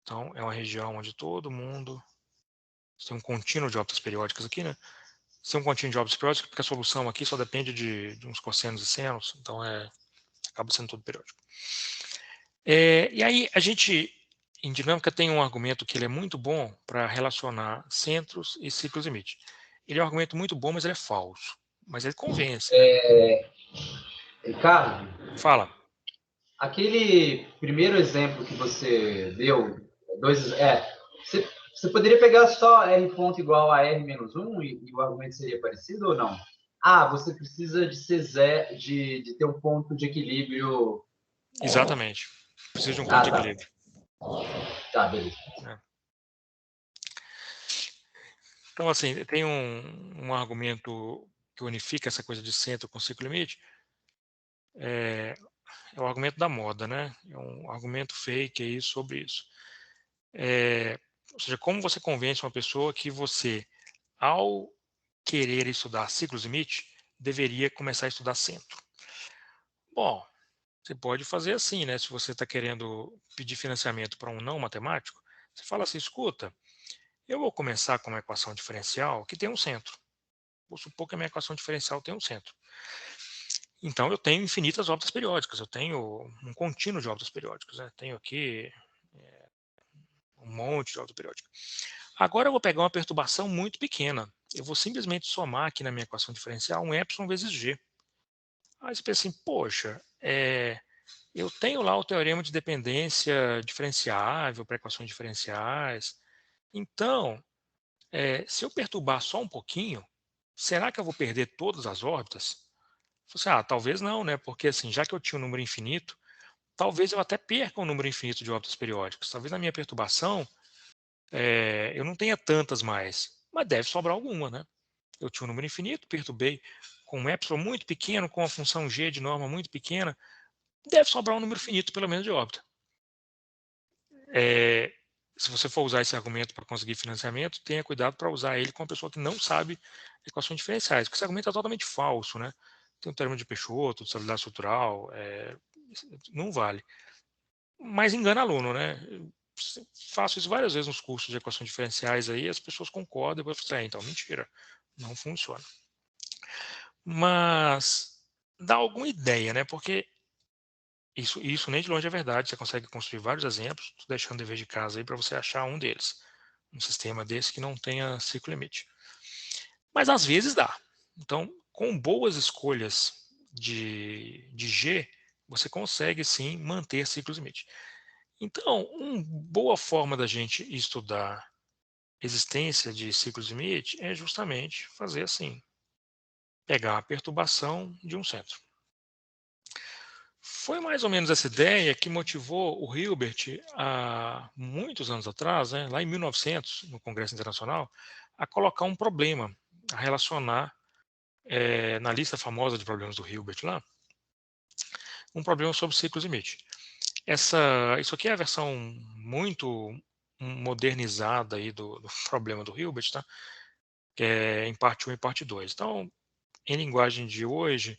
Então, é uma região onde todo mundo... Você tem um contínuo de órbitas periódicas aqui, né? Você tem um contínuo de órbitas periódicas porque a solução aqui só depende de uns cossenos e senos, então acaba sendo tudo periódico. E aí a gente, em dinâmica, tem um argumento que ele é muito bom para relacionar centros e ciclos limite. Ele é um argumento muito bom, mas ele é falso. Mas ele convence, né? Ricardo, Fala. aquele primeiro exemplo que você deu, você poderia pegar só R ponto igual a R menos 1 e o argumento seria parecido ou não? Ah, você precisa de ser zero, de ter um ponto de equilíbrio. Exatamente. Precisa de um ponto Ah, de tá. equilíbrio. Tá, beleza. Né? Então, assim, tem um argumento que unifica essa coisa de centro com ciclo limite. É o argumento da moda, né? É um argumento fake aí sobre isso. Ou seja, como você convence uma pessoa que você, ao querer estudar ciclos limite, deveria começar a estudar centro? Bom, você pode fazer assim, né? Se você está querendo pedir financiamento para um não matemático, você fala assim, escuta, eu vou começar com uma equação diferencial que tem um centro. Vou supor que a minha equação diferencial tem um centro. Então, eu tenho infinitas órbitas periódicas, eu tenho um contínuo de órbitas periódicas, né? Tenho aqui um monte de órbita periódica. Agora eu vou pegar uma perturbação muito pequena. eu vou simplesmente somar aqui na minha equação diferencial um epsilon vezes g. Aí você pensa assim, poxa, eu tenho lá o teorema de dependência diferenciável para equações diferenciais. Então, se eu perturbar só um pouquinho, será que eu vou perder todas as órbitas? Você, talvez não, né? Porque assim, já que eu tinha um número infinito, talvez eu até perca um número infinito de órbitas periódicas. Talvez na minha perturbação eu não tenha tantas mais, mas deve sobrar alguma, né? Eu tinha um número infinito, perturbei com um epsilon muito pequeno, com a função g de norma muito pequena, deve sobrar um número finito, pelo menos, de órbita. Se você for usar esse argumento para conseguir financiamento, tenha cuidado para usar ele com uma pessoa que não sabe equações diferenciais, porque esse argumento é totalmente falso, né? Tem um termo de Peixoto, de estabilidade estrutural, não vale. Mas engana aluno, né? Faço isso várias vezes nos cursos de equações diferenciais aí, as pessoas concordam, depois falam, então, mentira, não funciona. Mas dá alguma ideia, né? Porque isso nem de longe é verdade. Você consegue construir vários exemplos. Estou deixando dever de casa aí para você achar um deles. Um sistema desse que não tenha ciclo limite. Mas às vezes dá. Então, com boas escolhas de G, você consegue sim manter ciclos limite. Então, uma boa forma da gente estudar existência de ciclos limite é justamente fazer assim: pegar a perturbação de um centro. Foi mais ou menos essa ideia que motivou o Hilbert, há muitos anos atrás, né, lá em 1900, no Congresso Internacional, a colocar um problema, a relacionar, na lista famosa de problemas do Hilbert lá, um problema sobre ciclos limite. Isso aqui é a versão muito modernizada aí do problema do Hilbert, tá? Que é em parte 1 e parte 2. Então, em linguagem de hoje,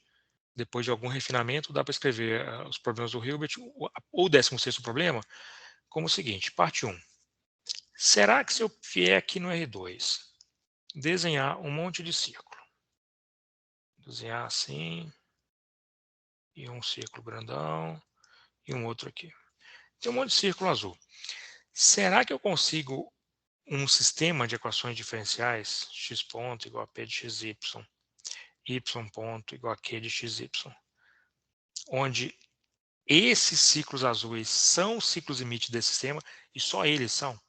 depois de algum refinamento, dá para escrever os problemas do Hilbert, o 16º problema, como o seguinte: parte 1. Será que se eu vier aqui no R2, desenhar um monte de círculo, desenhar assim, e um círculo grandão, e um outro aqui. Tem um monte de círculo azul. Será que eu consigo um sistema de equações diferenciais, x ponto igual a p de xy, y ponto igual a q de xy, onde esses ciclos azuis são os ciclos limite desse sistema e só eles são?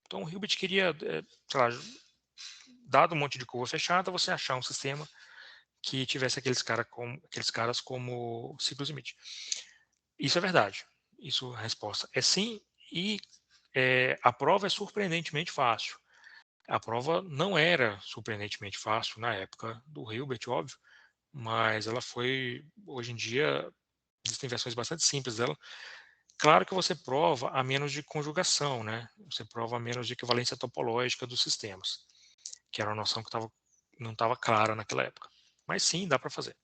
Então o Hilbert queria, sei lá, dado um monte de curva fechada, você achar um sistema que tivesse aqueles caras como ciclos limite. Isso é verdade. Isso, a resposta é sim, e a prova é surpreendentemente fácil. A prova não era surpreendentemente fácil na época do Hilbert, óbvio, mas ela foi, hoje em dia, existem versões bastante simples dela. Claro que você prova a menos de conjugação, né? Você prova a menos de equivalência topológica dos sistemas, que era uma noção que não estava clara naquela época. Mas sim, dá para fazer.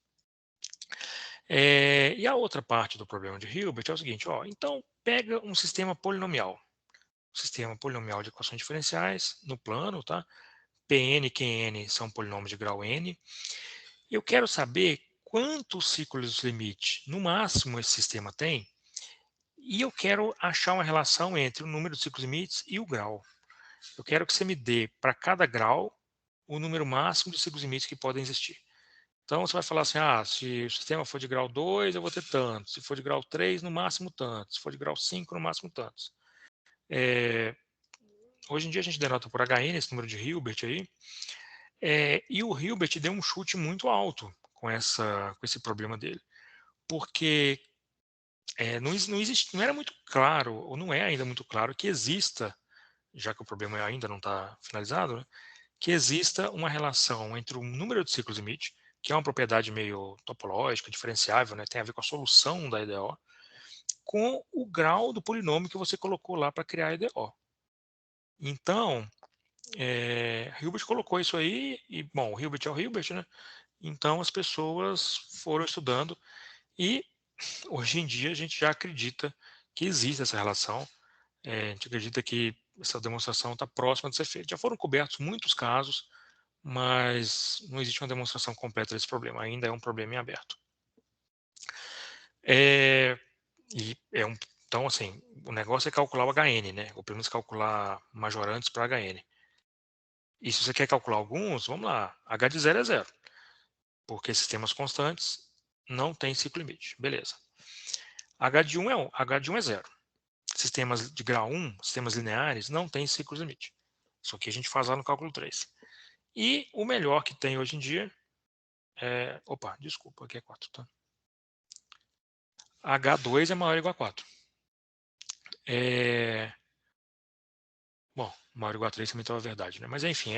E a outra parte do problema de Hilbert é o seguinte: então pega um sistema polinomial de equações diferenciais no plano, tá? Pn e Qn são polinômios de grau n. Eu quero saber quantos ciclos limite, no máximo, esse sistema tem, e eu quero achar uma relação entre o número de ciclos limites e o grau. Eu quero que você me dê, para cada grau, o número máximo de ciclos limites que podem existir. Então, você vai falar assim, se o sistema for de grau 2, eu vou ter tantos. Se for de grau 3, no máximo tantos. Se for de grau 5, no máximo tantos. Hoje em dia, a gente denota por Hn esse número de Hilbert aí. E o Hilbert deu um chute muito alto com esse problema dele. Porque não era muito claro, ou não é ainda muito claro, que exista, já que o problema ainda não está finalizado, né, que exista uma relação entre o número de ciclos limite, que é uma propriedade meio topológica, diferenciável, né, tem a ver com a solução da EDO, com o grau do polinômio que você colocou lá para criar a EDO. Então, Hilbert colocou isso aí, e, bom, o Hilbert é o Hilbert, né? Então, as pessoas foram estudando e, hoje em dia, a gente já acredita que existe essa relação. A gente acredita que essa demonstração está próxima de ser feita. Já foram cobertos muitos casos, mas não existe uma demonstração completa desse problema. Ainda é um problema em aberto. Então, assim, o negócio é calcular o HN, né? Ou pelo menos calcular majorantes para HN. E se você quer calcular alguns, vamos lá, h de 0 é 0, porque sistemas constantes não tem ciclo limite, beleza. H de 1 é 0. Sistemas de grau 1, sistemas lineares, não tem ciclos limite. Isso aqui a gente faz lá no cálculo 3. E o melhor que tem hoje em dia é... Opa, desculpa, aqui é 4, tá? H2 é maior ou igual a 4. Bom, maior ou igual a 3 também estava a verdade, né? Mas enfim,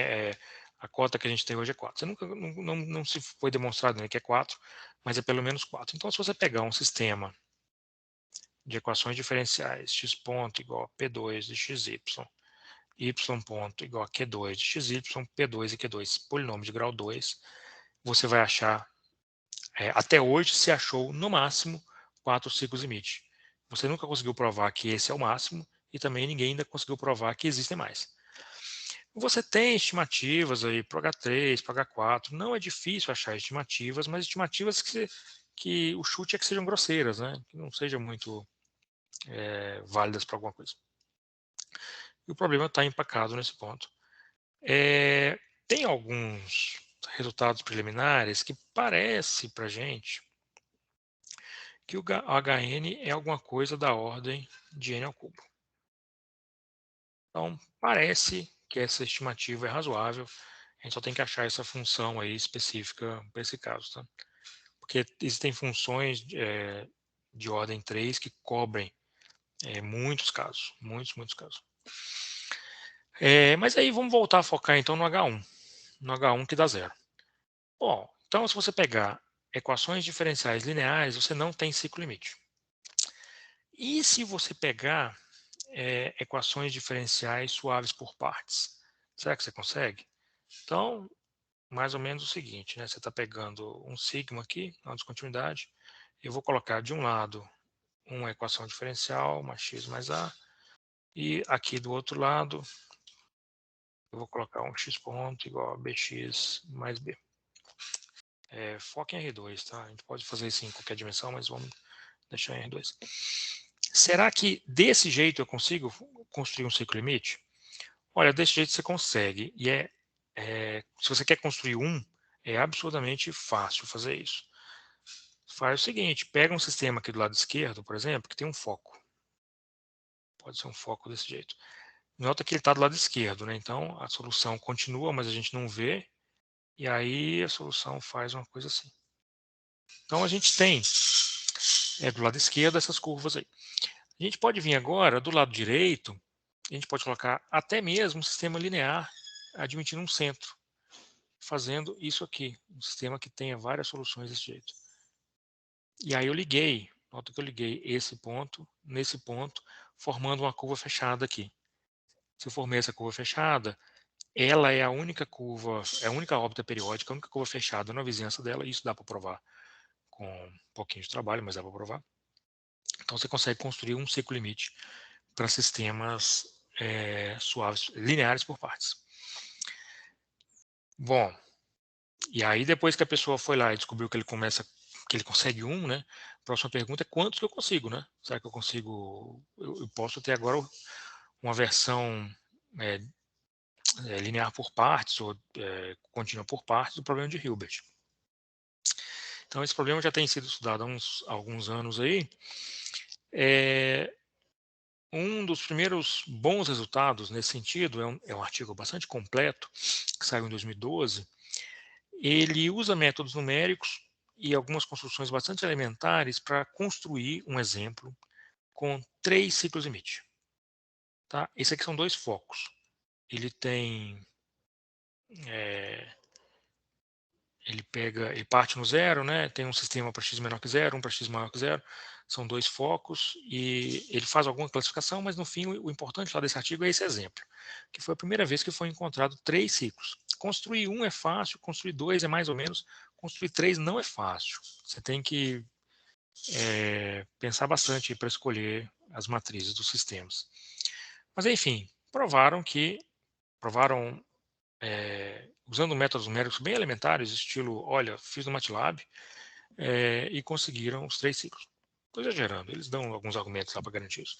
a cota que a gente tem hoje é 4. Você nunca, não se foi demonstrado, né, que é 4, mas é pelo menos 4. Então, se você pegar um sistema de equações diferenciais, x ponto igual a P2 de xy, y ponto igual a Q2 de xy, P2 e Q2, polinômio de grau 2, você vai achar, até hoje se achou no máximo 4 ciclos limite. Você nunca conseguiu provar que esse é o máximo e também ninguém ainda conseguiu provar que existem mais. Você tem estimativas aí para o H3, para o H4, não é difícil achar estimativas, mas estimativas que o chute é que sejam grosseiras, né? Que não sejam muito válidas para alguma coisa. E o problema está empacado nesse ponto. Tem alguns resultados preliminares que parece para a gente que o HN é alguma coisa da ordem de n ao cubo. Então, parece que essa estimativa é razoável. A gente só tem que achar essa função aí específica para esse caso, tá? Porque existem funções de ordem 3 que cobrem muitos casos, muitos casos. Mas aí vamos voltar a focar então no H1 que dá zero. Bom, então se você pegar equações diferenciais lineares, você não tem ciclo limite. E se você pegar equações diferenciais suaves por partes? Será que você consegue? Então, mais ou menos o seguinte, né? Você está pegando um sigma aqui, uma descontinuidade. Eu vou colocar de um lado uma equação diferencial, uma x mais a, e aqui do outro lado eu vou colocar um x ponto igual a bx mais b. Foca em R2, tá? A gente pode fazer isso em qualquer dimensão, mas vamos deixar em R2. Será que desse jeito eu consigo construir um ciclo limite? Olha, desse jeito você consegue. E se você quer construir é absurdamente fácil fazer isso. Faz o seguinte, pega um sistema aqui do lado esquerdo, por exemplo, que tem um foco. Pode ser um foco desse jeito. Nota que ele está do lado esquerdo, né? Então a solução continua, mas a gente não vê. E aí a solução faz uma coisa assim. Então a gente tem do lado esquerdo essas curvas aí. A gente pode vir agora do lado direito, a gente pode colocar até mesmo um sistema linear admitindo um centro, fazendo isso aqui, um sistema que tenha várias soluções desse jeito. E aí eu liguei, nota que eu liguei esse ponto nesse ponto, formando uma curva fechada aqui. Se eu formei essa curva fechada, ela é a única curva, é a única órbita periódica, a única curva fechada na vizinhança dela, e isso dá para provar com um pouquinho de trabalho, mas dá para provar. Então você consegue construir um ciclo limite para sistemas suaves, lineares por partes. Bom, e aí depois que a pessoa foi lá e descobriu que ele consegue né? A próxima pergunta é quantos que eu consigo, né? Será que eu consigo? Eu posso ter agora uma versão linear por partes ou contínua por partes do problema de Hilbert. Então esse problema já tem sido estudado há alguns anos aí. Um dos primeiros bons resultados nesse sentido é um artigo bastante completo que saiu em 2012. Ele usa métodos numéricos e algumas construções bastante elementares para construir um exemplo com 3 ciclos limite. Tá? Esses aqui são 2 focos. Ele tem... ele parte no zero, né? Tem um sistema para x menor que zero, um para x maior que zero. São 2 focos e ele faz alguma classificação, mas no fim o importante lá desse artigo é esse exemplo, que foi a primeira vez que foi encontrado 3 ciclos. Construir um é fácil, construir 2 é mais ou menos, construir 3 não é fácil. Você tem que pensar bastante para escolher as matrizes dos sistemas. Mas enfim, provaram usando métodos numéricos bem elementares, estilo, olha, fiz no MATLAB, e conseguiram os 3 ciclos. Estou exagerando, eles dão alguns argumentos lá para garantir isso.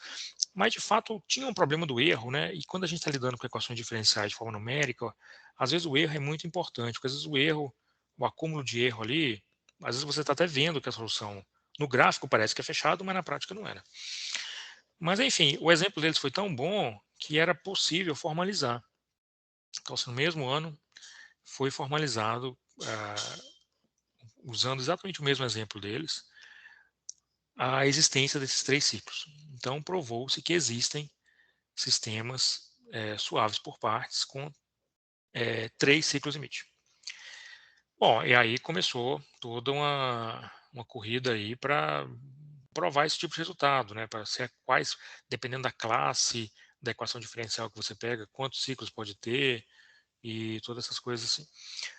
Mas, de fato, tinha um problema do erro, né? E quando a gente está lidando com equações diferenciais de forma numérica, às vezes o erro é muito importante, porque às vezes o erro, o acúmulo de erro ali, às vezes você está até vendo que a solução no gráfico parece que é fechado, mas na prática não era. Mas, enfim, o exemplo deles foi tão bom que era possível formalizar. Então, assim, no mesmo ano, foi formalizado, usando exatamente o mesmo exemplo deles, a existência desses 3 ciclos. Então, provou-se que existem sistemas suaves por partes com 3 ciclos limite. Bom, e aí começou toda uma corrida aí para provar esse tipo de resultado, né? Para ser quais, dependendo da classe da equação diferencial que você pega, quantos ciclos pode ter e todas essas coisas assim.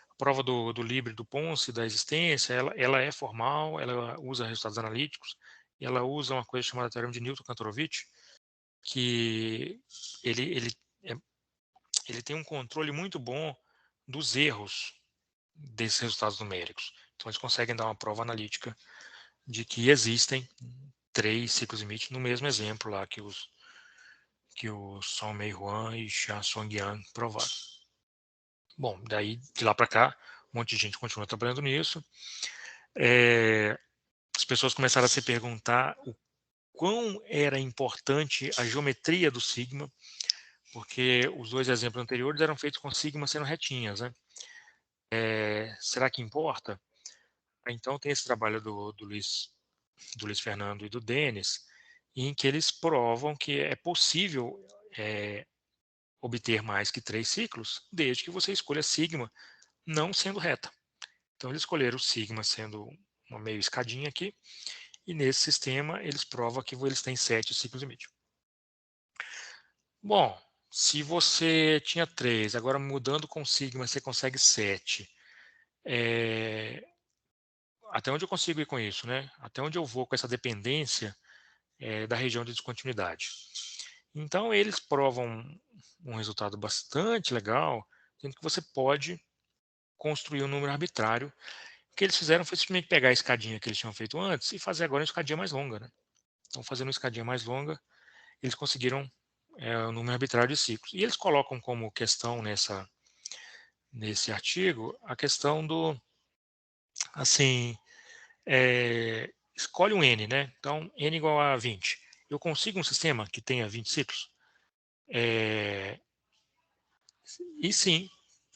A prova do Libre do Ponce, da existência, ela é formal, ela usa resultados analíticos, e ela usa uma coisa chamada teorema de Newton-Kantorovich, que ele, é, ele tem um controle muito bom dos erros desses resultados numéricos. Então, eles conseguem dar uma prova analítica de que existem 3 ciclos limite no mesmo exemplo lá que o Song Mei Huan e Xia Song Yang provaram. Bom, daí de lá para cá, um monte de gente continua trabalhando nisso. As pessoas começaram a se perguntar o quão era importante a geometria do sigma, porque os 2 exemplos anteriores eram feitos com sigma sendo retinhas, né? Será que importa? Então tem esse trabalho do Luiz Fernando e do Denis, em que eles provam que é possível obter mais que 3 ciclos, desde que você escolha sigma não sendo reta. Então eles escolheram o sigma sendo uma meio escadinha aqui, e nesse sistema eles provam que eles têm 7 ciclos limite. Bom, se você tinha 3, agora mudando com sigma você consegue 7. Até onde eu consigo ir com isso, né? Até onde eu vou com essa dependência da região de descontinuidade. Então, eles provam um resultado bastante legal, dizendo que você pode construir um número arbitrário. O que eles fizeram foi simplesmente pegar a escadinha que eles tinham feito antes e fazer agora uma escadinha mais longa. Né? Então, fazendo uma escadinha mais longa, eles conseguiram um número arbitrário de ciclos. E eles colocam como questão nesse artigo a questão do, assim, escolhe um n, né? Então, n igual a 20. Eu consigo um sistema que tenha 20 ciclos? E sim,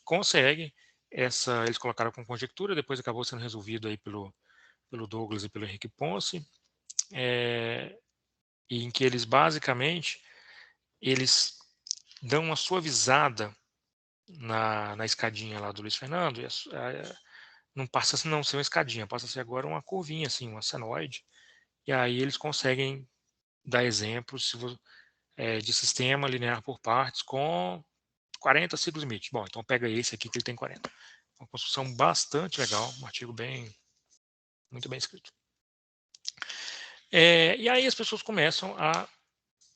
consegue. Eles colocaram com conjectura, depois acabou sendo resolvido aí pelo Douglas e pelo Henrique Ponce, em que eles basicamente eles dão uma suavizada na escadinha lá do Luiz Fernando, e não passa a não ser uma escadinha, passa a ser agora uma curvinha, assim, uma senoide, e aí eles conseguem dar exemplos de sistema linear por partes com 40 ciclos limite. Bom, então pega esse aqui que ele tem 40. Uma construção bastante legal, um artigo muito bem escrito. E aí as pessoas começam a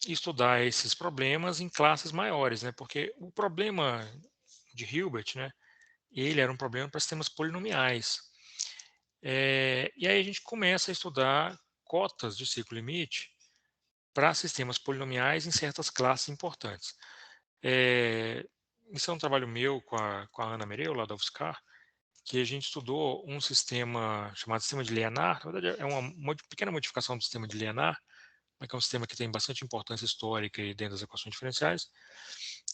estudar esses problemas em classes maiores, né? Porque o problema de Hilbert, né? Ele era um problema para sistemas polinomiais. E aí a gente começa a estudar cotas de ciclo limite para sistemas polinomiais em certas classes importantes. Isso é um trabalho meu com a Ana Mereu, lá da UFSCar, que a gente estudou um sistema chamado sistema de Liénard. Na verdade, é uma pequena modificação do sistema de Liénard, mas que é um sistema que tem bastante importância histórica e dentro das equações diferenciais.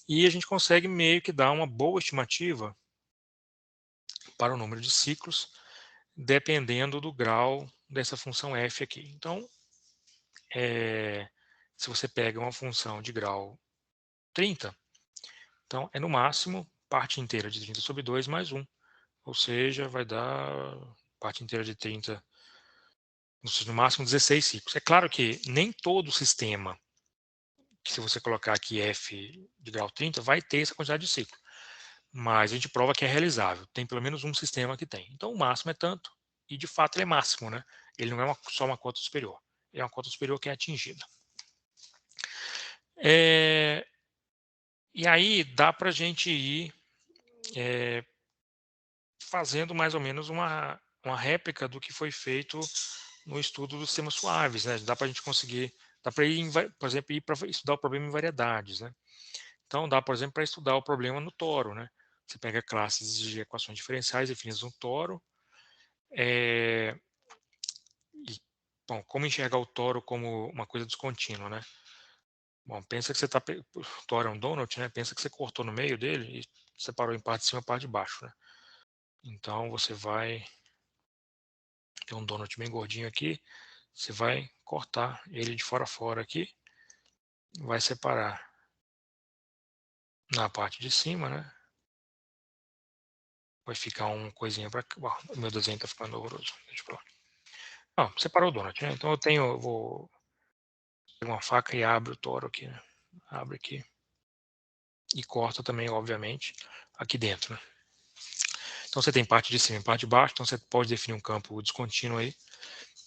E a gente consegue meio que dar uma boa estimativa para o número de ciclos, dependendo do grau dessa função f aqui. Então, se você pega uma função de grau 30, então é no máximo parte inteira de 30 sobre 2 mais 1. Ou seja, vai dar parte inteira de 30, no máximo 16 ciclos. É claro que nem todo sistema, que se você colocar aqui f de grau 30, vai ter essa quantidade de ciclo. Mas a gente prova que é realizável. Tem pelo menos um sistema que tem. Então o máximo é tanto, e de fato ele é máximo, né? Ele não é só uma cota superior. É uma cota superior que é atingida. E aí dá para a gente ir fazendo mais ou menos uma réplica do que foi feito no estudo dos sistemas suaves, né? Dá para a gente conseguir, dá para ir, por exemplo, ir para estudar o problema em variedades, né? Então, dá, por exemplo, para estudar o problema no toro, né? Você pega classes de equações diferenciais definidas no toro, e, bom, como enxergar o toro como uma coisa descontínua, né? Bom, pensa que você está, o toro é um donut, né? Pensa que você cortou no meio dele e separou em parte de cima e parte de baixo, né? Então, você vai ter um donut bem gordinho aqui, você vai cortar ele de fora a fora aqui, vai separar na parte de cima, né? Vai ficar uma coisinha para cá. O meu desenho está ficando horroroso. Deixa eu falar. Não, separou o donut, né? Então eu vou pegar uma faca e abro o toro aqui, né? Abre aqui. E corta também, obviamente, aqui dentro, né? Então você tem parte de cima e parte de baixo, então você pode definir um campo descontínuo aí.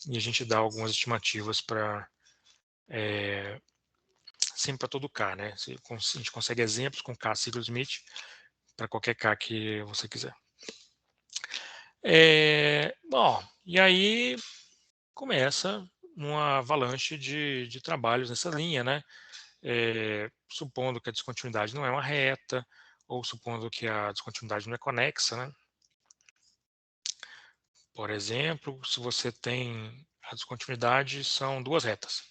E a gente dá algumas estimativas para sempre para todo K, né? A gente consegue exemplos com K ciclos Smith para qualquer K que você quiser. Bom, e aí começa uma avalanche de trabalhos nessa linha, né? Supondo que a descontinuidade não é uma reta, ou supondo que a descontinuidade não é conexa, né? Por exemplo, se você tem a descontinuidade, são duas retas.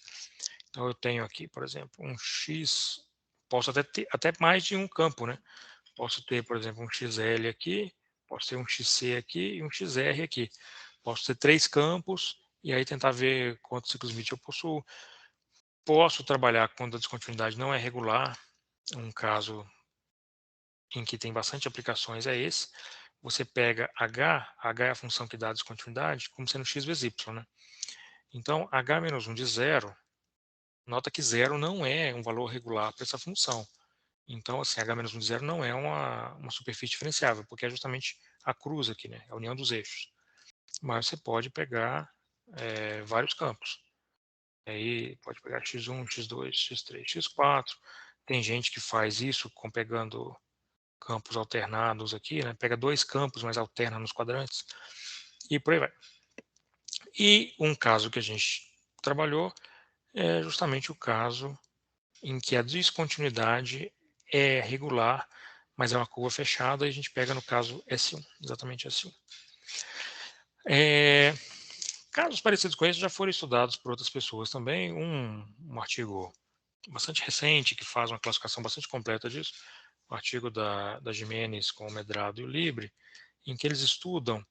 Então, eu tenho aqui, por exemplo, um x, posso até ter até mais de um campo, né? Posso ter, por exemplo, um xl aqui, posso ter um xc aqui e um xr aqui. Posso ter três campos e aí tentar ver quantos ciclos Smith eu possuo. Posso trabalhar quando a descontinuidade não é regular. Um caso em que tem bastante aplicações é esse. Você pega H é a função que dá a descontinuidade, como sendo x vezes y, né? Então, H menos 1 de zero, nota que zero não é um valor regular para essa função. Então, assim, H menos 1 de zero não é uma superfície diferenciável, porque é justamente a cruz aqui, né? A união dos eixos. Mas você pode pegar vários campos. Aí pode pegar x1, x2, x3, x4. Tem gente que faz isso pegando campos alternados aqui, né? Pega dois campos, mas alterna nos quadrantes. E por aí vai. E um caso que a gente trabalhou é justamente o caso em que a descontinuidade é regular, mas é uma curva fechada, e a gente pega no caso S1, exatamente S1. Casos parecidos com esse já foram estudados por outras pessoas também. Um artigo bastante recente que faz uma classificação bastante completa disso, o artigo da Jimenez com o Medrado e o Libre, em que eles estudam,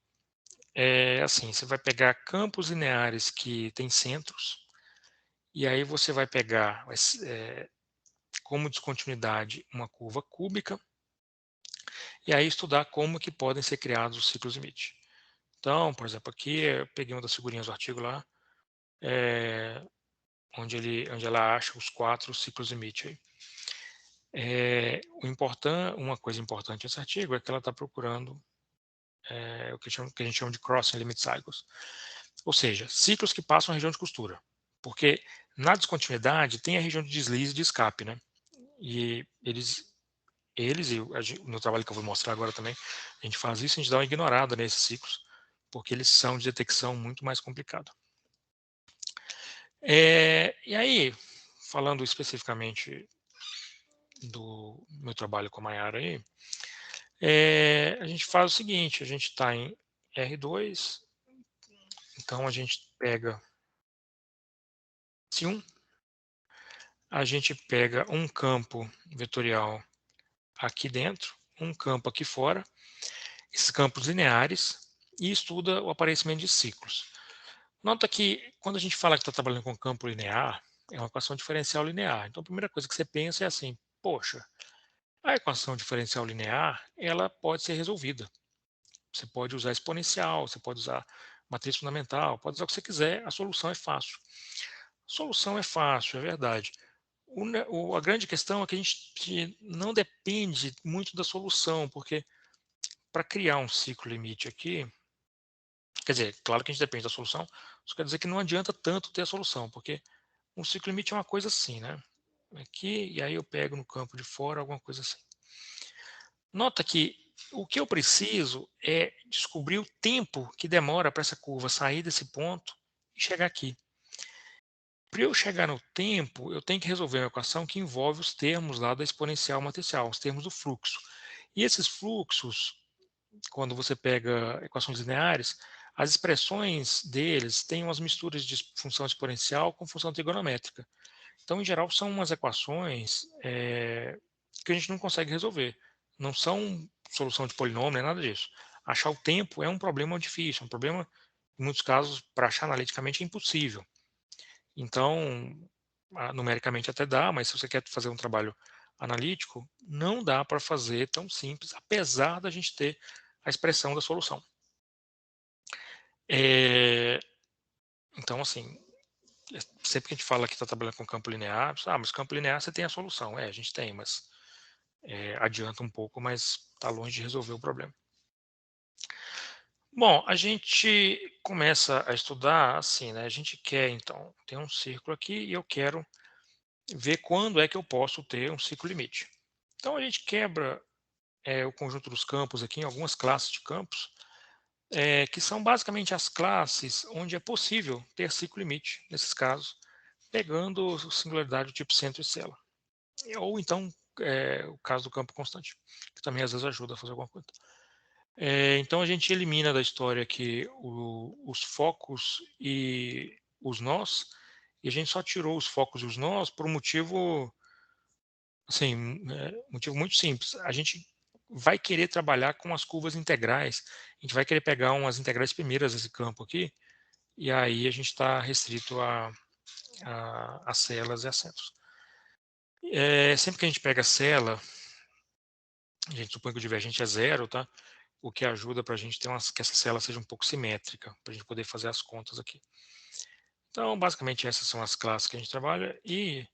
assim, você vai pegar campos lineares que têm centros, e aí você vai pegar como descontinuidade uma curva cúbica, e aí estudar como que podem ser criados os ciclos Smith. Então, por exemplo, aqui eu peguei uma das figurinhas do artigo lá, onde ela acha os 4 ciclos Smith aí. Uma coisa importante nesse artigo é que ela está procurando o que a gente chama de crossing limit cycles, ou seja, ciclos que passam a região de costura, porque na descontinuidade tem a região de deslize e de escape, né? E no trabalho que eu vou mostrar agora também, a gente faz isso, a gente dá uma ignorada nesses ciclos, porque eles são de detecção muito mais complicada. E aí, falando especificamente do meu trabalho com a Mayara aí, a gente faz o seguinte, a gente está em R2, então a gente pega S1, a gente pega um campo vetorial aqui dentro, um campo aqui fora, esses campos lineares, e estuda o aparecimento de ciclos. Nota que quando a gente fala que está trabalhando com campo linear, é uma equação diferencial linear. Então a primeira coisa que você pensa é assim, poxa, a equação diferencial linear, ela pode ser resolvida. Você pode usar exponencial, você pode usar matriz fundamental, pode usar o que você quiser, a solução é fácil. A solução é fácil, é verdade. A grande questão é que a gente não depende muito da solução, porque para criar um ciclo limite aqui, quer dizer, claro que a gente depende da solução, isso quer dizer que não adianta tanto ter a solução, porque um ciclo limite é uma coisa assim, né? Aqui, e aí eu pego no campo de fora alguma coisa assim. Nota que o que eu preciso é descobrir o tempo que demora para essa curva sair desse ponto e chegar aqui. Para eu chegar no tempo, eu tenho que resolver uma equação que envolve os termos lá da exponencial matricial, os termos do fluxo. E esses fluxos, quando você pega equações lineares, as expressões deles têm umas misturas de função exponencial com função trigonométrica. Então, em geral, são umas equações que a gente não consegue resolver. Não são solução de polinômio, nem nada disso. Achar o tempo é um problema difícil, um problema, em muitos casos, para achar analiticamente é impossível. Então, numericamente até dá, mas se você quer fazer um trabalho analítico, não dá para fazer tão simples, apesar da gente ter a expressão da solução. Então, assim, sempre que a gente fala que está trabalhando com campo linear, mas campo linear você tem a solução. A gente tem, mas adianta um pouco, mas está longe de resolver o problema. Bom, a gente começa a estudar assim, né? A gente quer, então, tem um círculo aqui e eu quero ver quando é que eu posso ter um ciclo limite. Então, a gente quebra o conjunto dos campos aqui em algumas classes de campos, que são basicamente as classes onde é possível ter ciclo limite, nesses casos, pegando singularidade do tipo centro e cela. Ou então, o caso do campo constante, que também às vezes ajuda a fazer alguma coisa. Então, a gente elimina da história aqui os focos e os nós, e a gente só tirou os focos e os nós por um motivo, assim, motivo muito simples. A gente vai querer trabalhar com as curvas integrais, a gente vai querer pegar umas integrais primeiras desse campo aqui, e aí a gente está restrito a celas e a centros. Sempre que a gente pega a cela, a gente supõe que o divergente é zero, tá? O que ajuda para a gente ter que essa cela seja um pouco simétrica, para a gente poder fazer as contas aqui. Então, basicamente, essas são as classes que a gente trabalha, e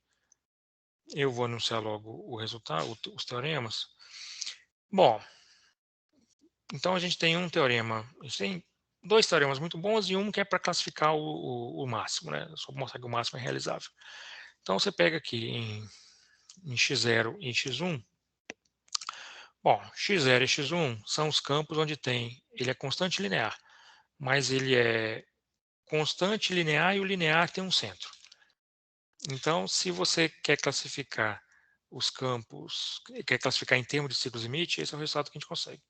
eu vou anunciar logo o resultado, os teoremas. Bom, então a gente tem um teorema, a gente tem dois teoremas muito bons e um que é para classificar o máximo, né? Só mostrar que o máximo é realizável. Então você pega aqui em x0 e x1. Bom, x0 e x1 são os campos onde ele é constante linear, mas ele é constante linear e o linear tem um centro. Então, se você quer classificar os campos, quer classificar em termos de ciclos limite, esse é o resultado que a gente consegue.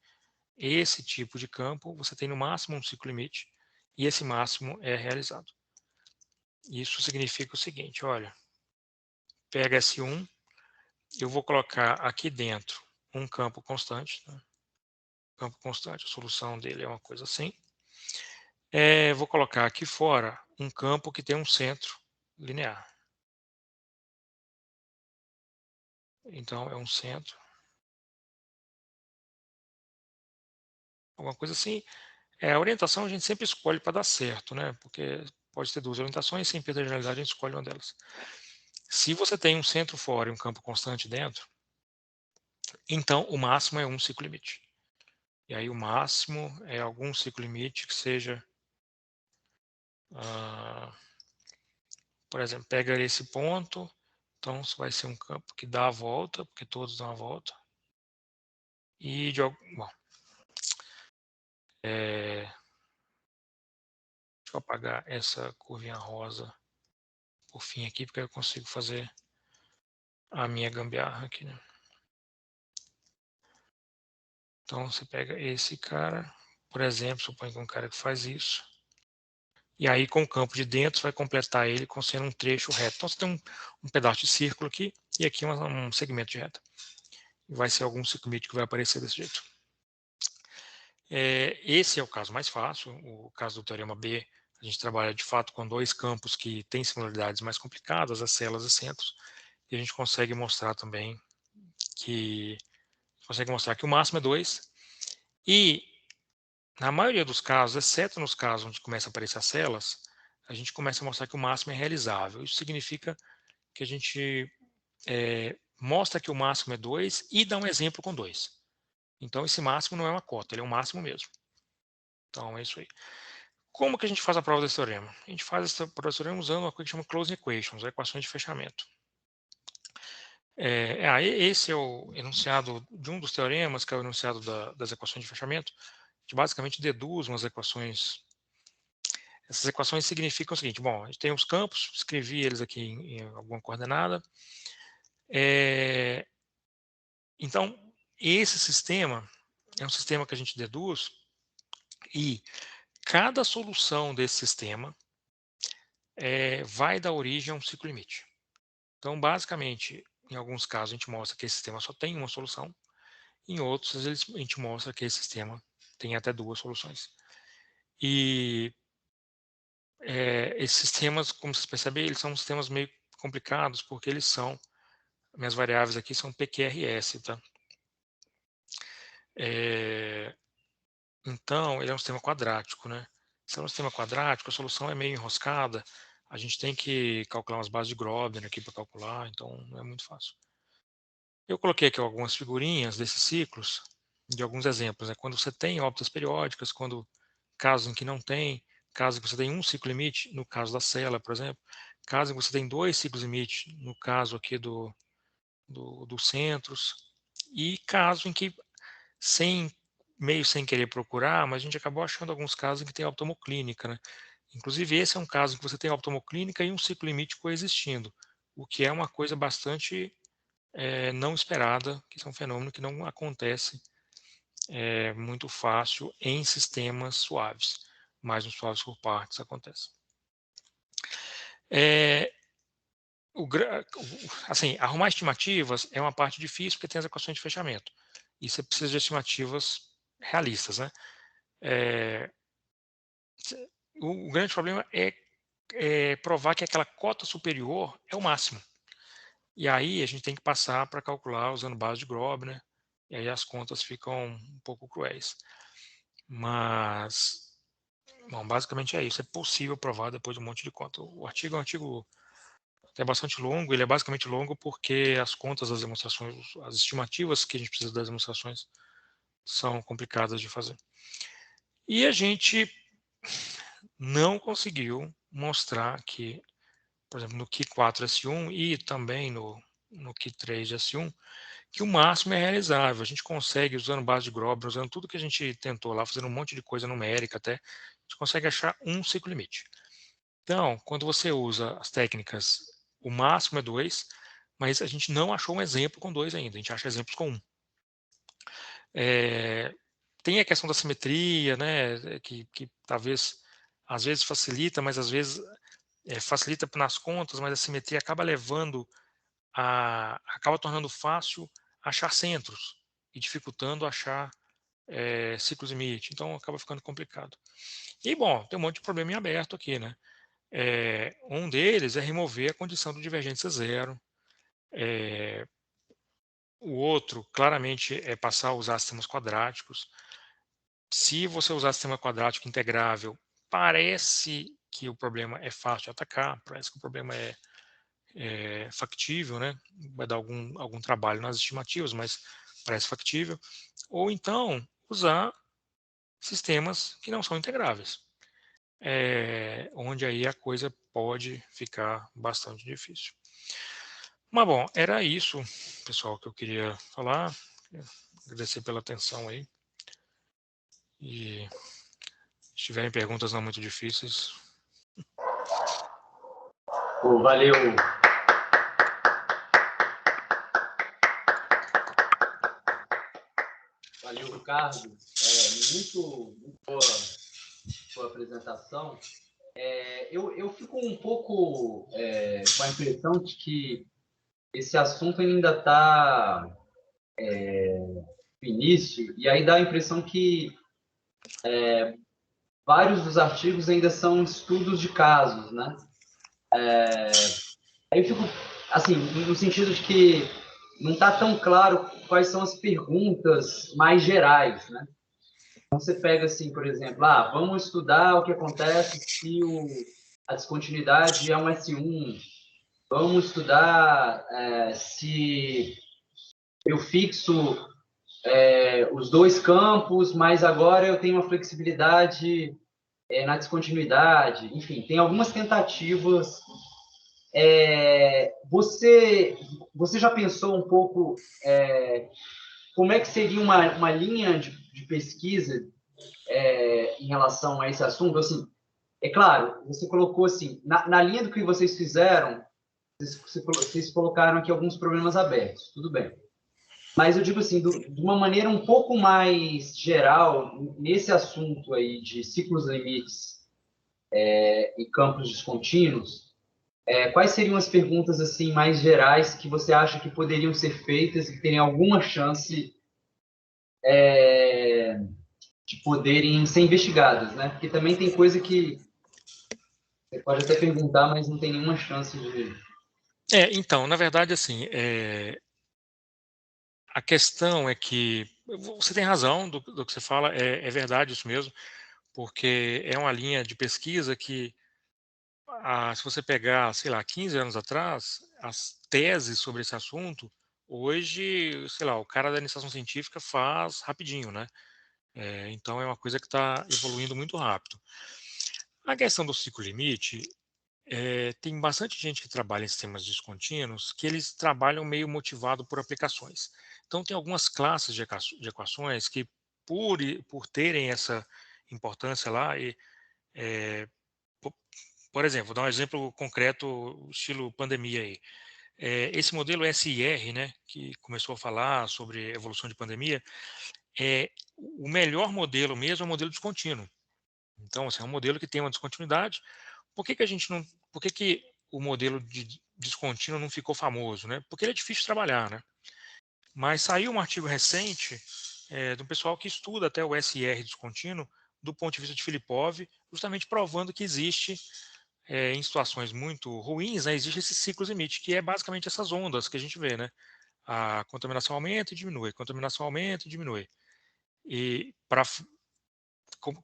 Esse tipo de campo, você tem no máximo um ciclo limite, e esse máximo é realizado. Isso significa o seguinte, olha, pega S1, eu vou colocar aqui dentro um campo constante, né? Campo constante, a solução dele é uma coisa assim. Vou colocar aqui fora um campo que tem um centro linear. Então, é um centro. Alguma coisa assim. A orientação a gente sempre escolhe para dar certo, né? Porque pode ter duas orientações, sem perda de generalidade a gente escolhe uma delas. Se você tem um centro fora e um campo constante dentro, então o máximo é um ciclo limite. E aí o máximo é algum ciclo limite que seja, por exemplo, pega esse ponto, então isso vai ser um campo que dá a volta, porque todos dão a volta. E bom, deixa eu apagar essa curvinha rosa por fim aqui, porque eu consigo fazer a minha gambiarra aqui, né? Então você pega esse cara, por exemplo, supõe que é um cara que faz isso. E aí com o campo de dentro você vai completar ele com sendo um trecho reto. Então você tem um pedaço de círculo aqui e aqui um segmento de reta. E vai ser algum ciclo limite que vai aparecer desse jeito. Esse é o caso mais fácil, o caso do teorema B. A gente trabalha de fato com dois campos que têm singularidades mais complicadas, as celas e centros, e a gente consegue mostrar também que o máximo é 2. E na maioria dos casos, exceto nos casos onde começa a aparecer as celas, a gente começa a mostrar que o máximo é realizável. Isso significa que a gente mostra que o máximo é 2 e dá um exemplo com 2. Então, esse máximo não é uma cota, ele é um máximo mesmo. Então, é isso aí. Como que a gente faz a prova desse teorema? A gente faz essa prova desse teorema usando uma coisa que chama closing equations, equações de fechamento. Esse é o enunciado de um dos teoremas, que é o enunciado das equações de fechamento. A gente basicamente deduz umas equações Essas equações significam o seguinte: bom, a gente tem os campos, escrevi eles aqui em alguma coordenada. Então, esse sistema é um sistema que a gente deduz, e cada solução desse sistema vai dar origem a um ciclo limite. Então, basicamente, em alguns casos a gente mostra que esse sistema só tem uma solução, em outros a gente mostra que esse sistema tem até duas soluções. E esses sistemas, como vocês percebem, eles são sistemas meio complicados, porque eles são, minhas variáveis aqui são PQRS, tá? Então, ele é um sistema quadrático, né? Se é um sistema quadrático, a solução é meio enroscada, a gente tem que calcular umas bases de Grobner aqui para calcular, então não é muito fácil. Eu coloquei aqui algumas figurinhas desses ciclos, de alguns exemplos, né? Quando você tem órbitas periódicas, quando casos em que não tem, caso que você tem um ciclo limite, no caso da célula, por exemplo, caso em que você tem dois ciclos limite, no caso aqui dos centros, e caso em que, meio sem querer procurar, mas a gente acabou achando alguns casos em que tem optomoclínica, né? Inclusive, esse é um caso em que você tem optomoclínica e um ciclo limite coexistindo, o que é uma coisa bastante não esperada, que é um fenômeno que não acontece muito fácil em sistemas suaves, mas nos suaves por partes acontece. Assim, arrumar estimativas é uma parte difícil porque tem as equações de fechamento. E você precisa de estimativas realistas, né? O grande problema é provar que aquela cota superior é o máximo. E aí a gente tem que passar para calcular usando base de Grobner, e aí as contas ficam um pouco cruéis. Mas, bom, basicamente é isso. É possível provar depois de um monte de conta. O artigo é um artigo é bastante longo, ele é basicamente longo porque as contas das demonstrações, as estimativas que a gente precisa das demonstrações são complicadas de fazer. E a gente não conseguiu mostrar que, por exemplo, no Qi4S1 e também no Qi3S1, que o máximo é realizável. A gente consegue, usando base de Grobner, usando tudo que a gente tentou lá, fazendo um monte de coisa numérica até, a gente consegue achar um ciclo limite. Então, quando você usa as técnicas, o máximo é 2, mas a gente não achou um exemplo com 2 ainda, a gente acha exemplos com 1. Tem a questão da simetria, né, que talvez, às vezes facilita, mas às vezes facilita nas contas, mas a simetria acaba acaba tornando fácil achar centros e dificultando achar ciclos limite, então acaba ficando complicado. E, bom, tem um monte de problema em aberto aqui, né? Um deles é remover a condição do divergência zero. O outro, claramente, é passar a usar sistemas quadráticos. Se você usar sistema quadrático integrável, parece que o problema é fácil de atacar, parece que o problema é factível, né? Vai dar algum trabalho nas estimativas, mas parece factível. Ou então, usar sistemas que não são integráveis, onde aí a coisa pode ficar bastante difícil. Mas, bom, era isso, pessoal, que eu queria falar. Agradecer pela atenção aí. E se tiverem perguntas não muito difíceis. Valeu. Valeu, Ricardo. Muito boa sua apresentação. Eu fico um pouco com a impressão de que esse assunto ainda está no início, e aí dá a impressão que vários dos artigos ainda são estudos de casos, né? Aí eu fico, assim, no sentido de que não está tão claro quais são as perguntas mais gerais, né? Então, você pega, assim, por exemplo, vamos estudar o que acontece se a descontinuidade é um S1, vamos estudar se eu fixo os dois campos, mas agora eu tenho uma flexibilidade na descontinuidade. Enfim, tem algumas tentativas. Você já pensou um pouco como é que seria uma linha de pesquisa em relação a esse assunto? Assim, É claro, você colocou assim, na linha do que vocês fizeram, vocês colocaram aqui alguns problemas abertos, tudo bem. Mas eu digo assim, de uma maneira um pouco mais geral, nesse assunto aí de ciclos limites e campos descontínuos, quais seriam as perguntas assim mais gerais que você acha que poderiam ser feitas e que teriam alguma chance de poderem ser investigadas, né? Porque também tem coisa que você pode até perguntar, mas não tem nenhuma chance de... Então, na verdade, assim, a questão é que você tem razão do que você fala, é verdade isso mesmo, porque é uma linha de pesquisa que, se você pegar, sei lá, 15 anos atrás, as teses sobre esse assunto, hoje, sei lá, o cara da iniciação científica faz rapidinho, né? Então é uma coisa que está evoluindo muito rápido. A questão do ciclo limite, tem bastante gente que trabalha em sistemas descontínuos que eles trabalham meio motivado por aplicações. Então, tem algumas classes de equações que, por terem essa importância lá, é, po- por exemplo, vou dar um exemplo concreto, estilo pandemia aí. Esse modelo SIR, né, que começou a falar sobre evolução de pandemia, o melhor modelo mesmo é o modelo descontínuo. Então, assim, é um modelo que tem uma descontinuidade. Por que que a gente não, por que que o modelo de descontínuo não ficou famoso, né? Porque ele é difícil de trabalhar, né? Mas saiu um artigo recente do pessoal que estuda até o SR descontínuo do ponto de vista de Filipov, justamente provando que existe, em situações muito ruins, né, existe esse ciclo limite, que é basicamente essas ondas que a gente vê, né? A contaminação aumenta e diminui, a contaminação aumenta e diminui. E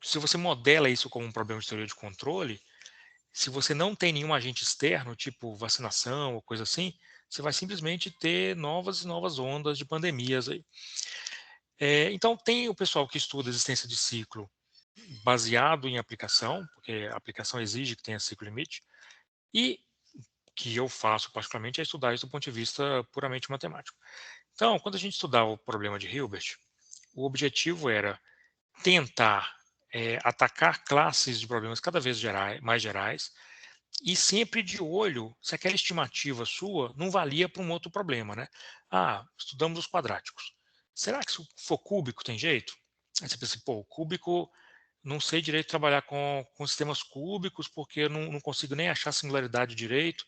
se você modela isso como um problema de teoria de controle, se você não tem nenhum agente externo, tipo vacinação ou coisa assim, você vai simplesmente ter novas e novas ondas de pandemias aí. Então, tem o pessoal que estuda a existência de ciclo baseado em aplicação, porque a aplicação exige que tenha ciclo limite, e que eu faço particularmente é estudar isso do ponto de vista puramente matemático. Então, quando a gente estudava o problema de Hilbert, o objetivo era tentar atacar classes de problemas cada vez mais gerais, e sempre de olho se aquela estimativa sua não valia para um outro problema, né? Estudamos os quadráticos. Será que se for cúbico tem jeito? Aí você pensa, pô, o cúbico, não sei direito trabalhar com sistemas cúbicos porque eu não consigo nem achar singularidade direito.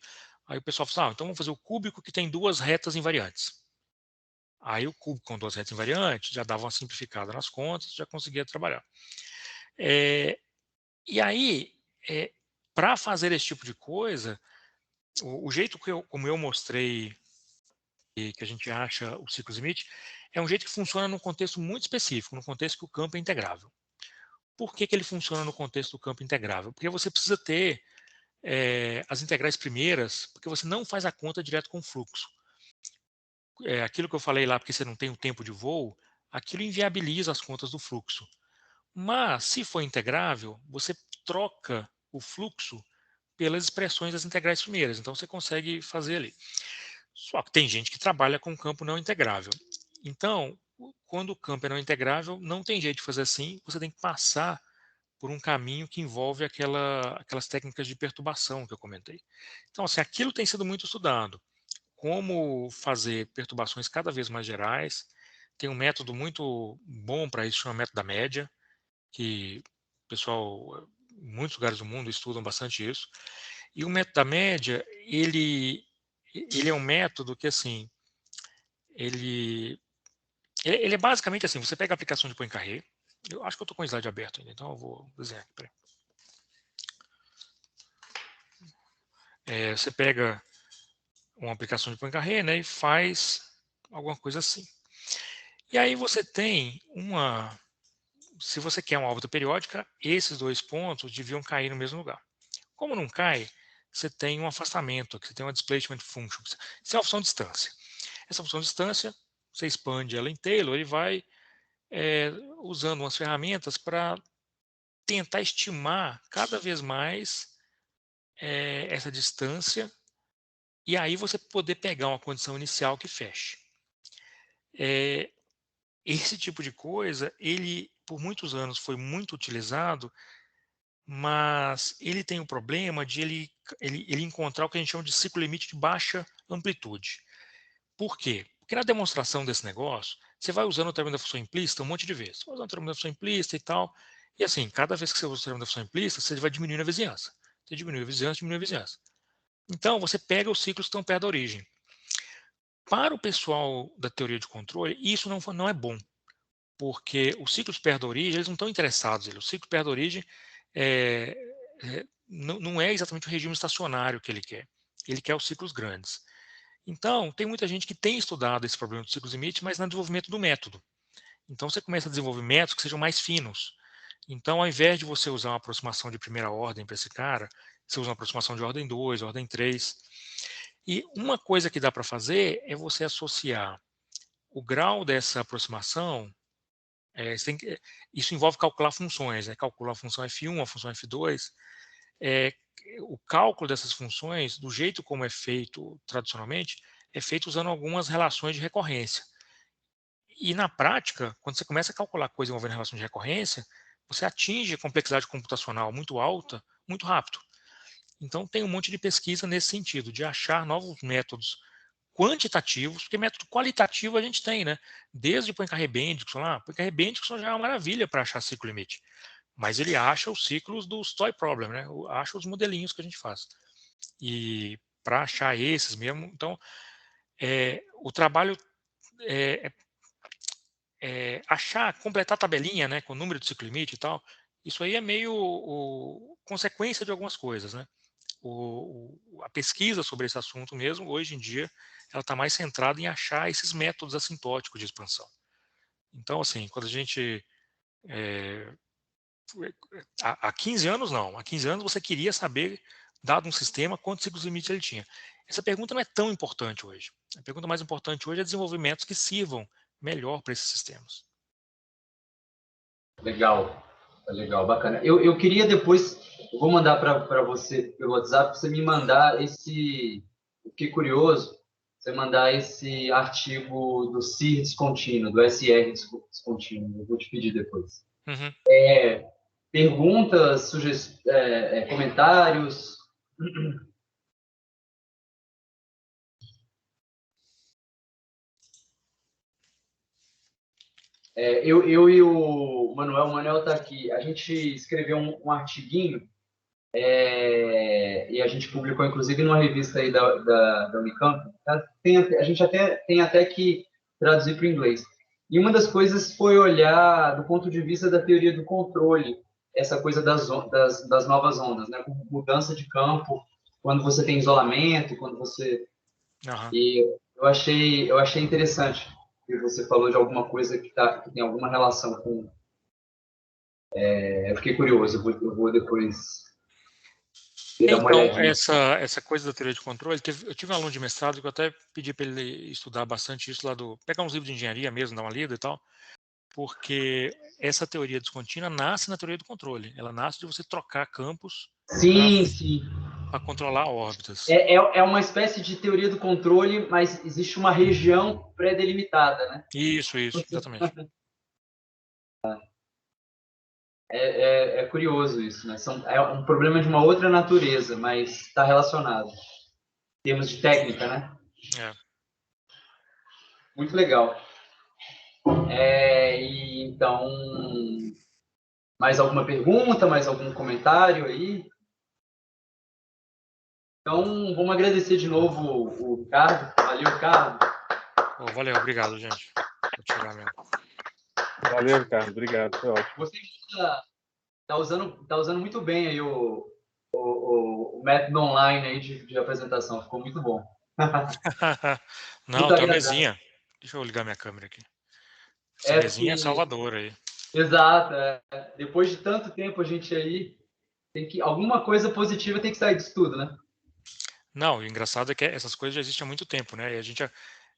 Aí o pessoal fala, então vamos fazer o cúbico que tem duas retas invariantes. Aí o cúbico com duas retas invariantes já dava uma simplificada nas contas, já conseguia trabalhar. É, e aí, para fazer esse tipo de coisa, o jeito como eu mostrei que a gente acha o ciclo Smith é um jeito que funciona num contexto muito específico, no contexto que o campo é integrável. Por que ele funciona no contexto do campo integrável? Porque você precisa ter as integrais primeiras, porque você não faz a conta direto com o fluxo. Aquilo que eu falei lá, porque você não tem o tempo de voo, aquilo inviabiliza as contas do fluxo. Mas, se for integrável, você troca o fluxo pelas expressões das integrais primeiras. Então, você consegue fazer ali. Só que tem gente que trabalha com campo não integrável. Então, quando o campo é não integrável, não tem jeito de fazer assim, você tem que passar por um caminho que envolve aquelas técnicas de perturbação que eu comentei. Então, assim, aquilo tem sido muito estudado. Como fazer perturbações cada vez mais gerais. Tem um método muito bom para isso, chama método da média, que o pessoal, em muitos lugares do mundo, estudam bastante isso. E o método da média, ele é um método que, assim, ele, ele é basicamente assim, você pega a aplicação de Poincaré, eu acho que eu estou com o slide aberto ainda, então eu vou desenhar aqui. Você pega uma aplicação de Poincaré, né, e faz alguma coisa assim. E aí você tem se você quer uma órbita periódica, esses dois pontos deviam cair no mesmo lugar. Como não cai, você tem um afastamento, você tem uma displacement function. Isso é a função distância. Essa função distância, você expande ela em Taylor, ele vai usando umas ferramentas para tentar estimar cada vez mais essa distância e aí você poder pegar uma condição inicial que feche. Esse tipo de coisa, ele por muitos anos foi muito utilizado mas ele tem o problema de ele encontrar o que a gente chama de ciclo limite de baixa amplitude. Por quê? Porque na demonstração desse negócio, você vai usando o termo da função implícita um monte de vezes. Você vai usando o termo da função implícita e tal. E assim, cada vez que você usa o termo da função implícita, você vai diminuindo a vizinhança. Você diminui a vizinhança, diminui a vizinhança. Então, você pega os ciclos que estão perto da origem. Para o pessoal da teoria de controle, isso não é bom, porque os ciclos perto da origem, eles não estão interessados. O ciclo perto da origem não é exatamente o regime estacionário que ele quer. Ele quer os ciclos grandes. Então, tem muita gente que tem estudado esse problema dos ciclos limites, mas no desenvolvimento do método. Então, você começa a desenvolver métodos que sejam mais finos. Então, ao invés de você usar uma aproximação de primeira ordem para esse cara, você usa uma aproximação de ordem 2, ordem 3. E uma coisa que dá para fazer é você associar o grau dessa aproximação. Isso envolve calcular funções, né? Calcular a função f1, a função f2. É, o cálculo dessas funções, do jeito como é feito tradicionalmente, é feito usando algumas relações de recorrência. E na prática, quando você começa a calcular coisas envolvendo relação de recorrência, você atinge complexidade computacional muito alta, muito rápido. Então tem um monte de pesquisa nesse sentido, de achar novos métodos quantitativos, porque método qualitativo a gente tem, né? Desde Poincaré-Bendixson lá, Poincaré-Bendixson já é uma maravilha para achar ciclo limite, mas ele acha os ciclos dos toy problem, né? Acha os modelinhos que a gente faz. E para achar esses mesmo, então o trabalho é, achar, completar a tabelinha, né, com o número de ciclo limite e tal, isso aí é meio consequência de algumas coisas, né? A pesquisa sobre esse assunto mesmo, hoje em dia, ela está mais centrada em achar esses métodos assintóticos de expansão. Então, assim, quando a gente há 15 anos não, há 15 anos você queria saber, dado um sistema, quantos ciclos limites ele tinha. Essa pergunta não é tão importante hoje. A pergunta mais importante hoje é desenvolvimentos que sirvam melhor para esses sistemas. Legal, legal, bacana. Eu queria depois, eu vou mandar para você pelo WhatsApp, para você me mandar esse, fiquei curioso, você mandar esse artigo do CIR descontínuo, do SR descontínuo, eu vou te pedir depois. Uhum. Perguntas, comentários? Eu e o Manuel está aqui, a gente escreveu um artiguinho e a gente publicou, inclusive, numa revista aí da Unicamp. Tá? A gente tem até que traduzir para o inglês. E uma das coisas foi olhar do ponto de vista da teoria do controle, essa coisa das novas ondas, né? Com mudança de campo, quando você tem isolamento, quando você... Uhum. E eu achei interessante que você falou de alguma coisa que tem alguma relação com... eu fiquei curioso, eu vou depois dar uma Então, olhadinha. essa coisa da teoria de controle, eu tive um aluno de mestrado que eu até pedi para ele estudar bastante isso lá pegar uns livros de engenharia mesmo, dar uma lida e tal, porque essa teoria descontínua nasce na teoria do controle. Ela nasce de você trocar campos Sim, sim. para controlar órbitas. É uma espécie de teoria do controle, mas existe uma região pré-delimitada, né? Isso, exatamente. É curioso isso, né? É um problema de uma outra natureza, mas está relacionado. Em termos de técnica, né? É. Muito legal. Então, mais alguma pergunta, mais algum comentário aí? Então, vamos agradecer de novo o Ricardo. Valeu, Ricardo. Valeu, obrigado, gente. Vou tirar mesmo. Valeu, Ricardo. Obrigado, foi ótimo. Você tá usando muito bem aí o método online aí de apresentação. Ficou muito bom. Não, Muito tem uma agradável. mesinha. Deixa eu ligar minha câmera aqui. Essa mesinha é salvadora aí. Exato. Depois de tanto tempo a gente aí alguma coisa positiva tem que sair disso tudo, né? Não, o engraçado é que essas coisas já existem há muito tempo, né? E a gente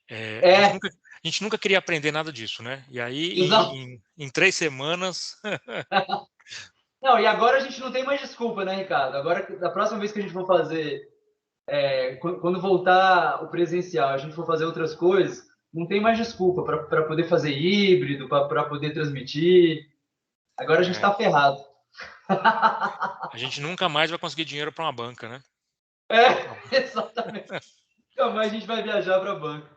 É, a gente nunca queria aprender nada disso, né? E aí, exato. em 3 semanas. Não, e agora a gente não tem mais desculpa, né, Ricardo? Agora, da próxima vez que a gente for fazer, quando voltar o presencial, a gente for fazer outras coisas, não tem mais desculpa para poder fazer híbrido, para poder transmitir. Agora a gente está ferrado. A gente nunca mais vai conseguir dinheiro para uma banca, né? É, exatamente. Nunca mais a gente vai viajar para banco.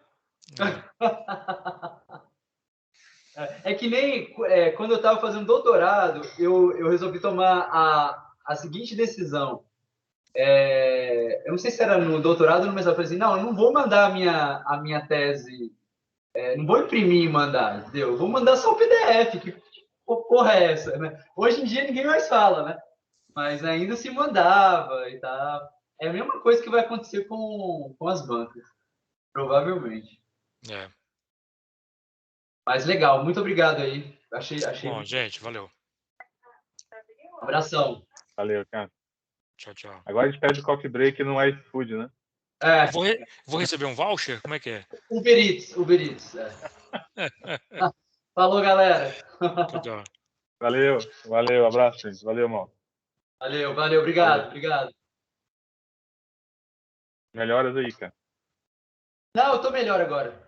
É que nem quando eu estava fazendo doutorado, eu resolvi tomar a seguinte decisão. Eu não sei se era no doutorado ou no mestrado. Eu falei assim, não, eu não vou mandar a minha tese, não vou imprimir e mandar, entendeu? Eu vou mandar só o PDF, que porra é essa, né? Hoje em dia ninguém mais fala, né? Mas ainda se mandava e tal. É a mesma coisa que vai acontecer com as bancas, provavelmente. É. Mas legal, muito obrigado aí. Achei Bom, muito... gente, valeu. Abração. Valeu, cara. Tchau, tchau. Agora a gente pede coffee break no iFood, né? Eu vou receber um voucher? Como é que é? Uber Eats. Falou, galera. Tchau, tchau. Valeu, abraço, gente. Valeu, mal. Valeu, obrigado. Melhoras aí, cara. Não, eu tô melhor agora.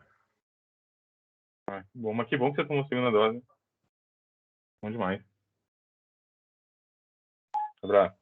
Bom, mas que bom que você tomou a segunda dose. Bom demais. Abraço.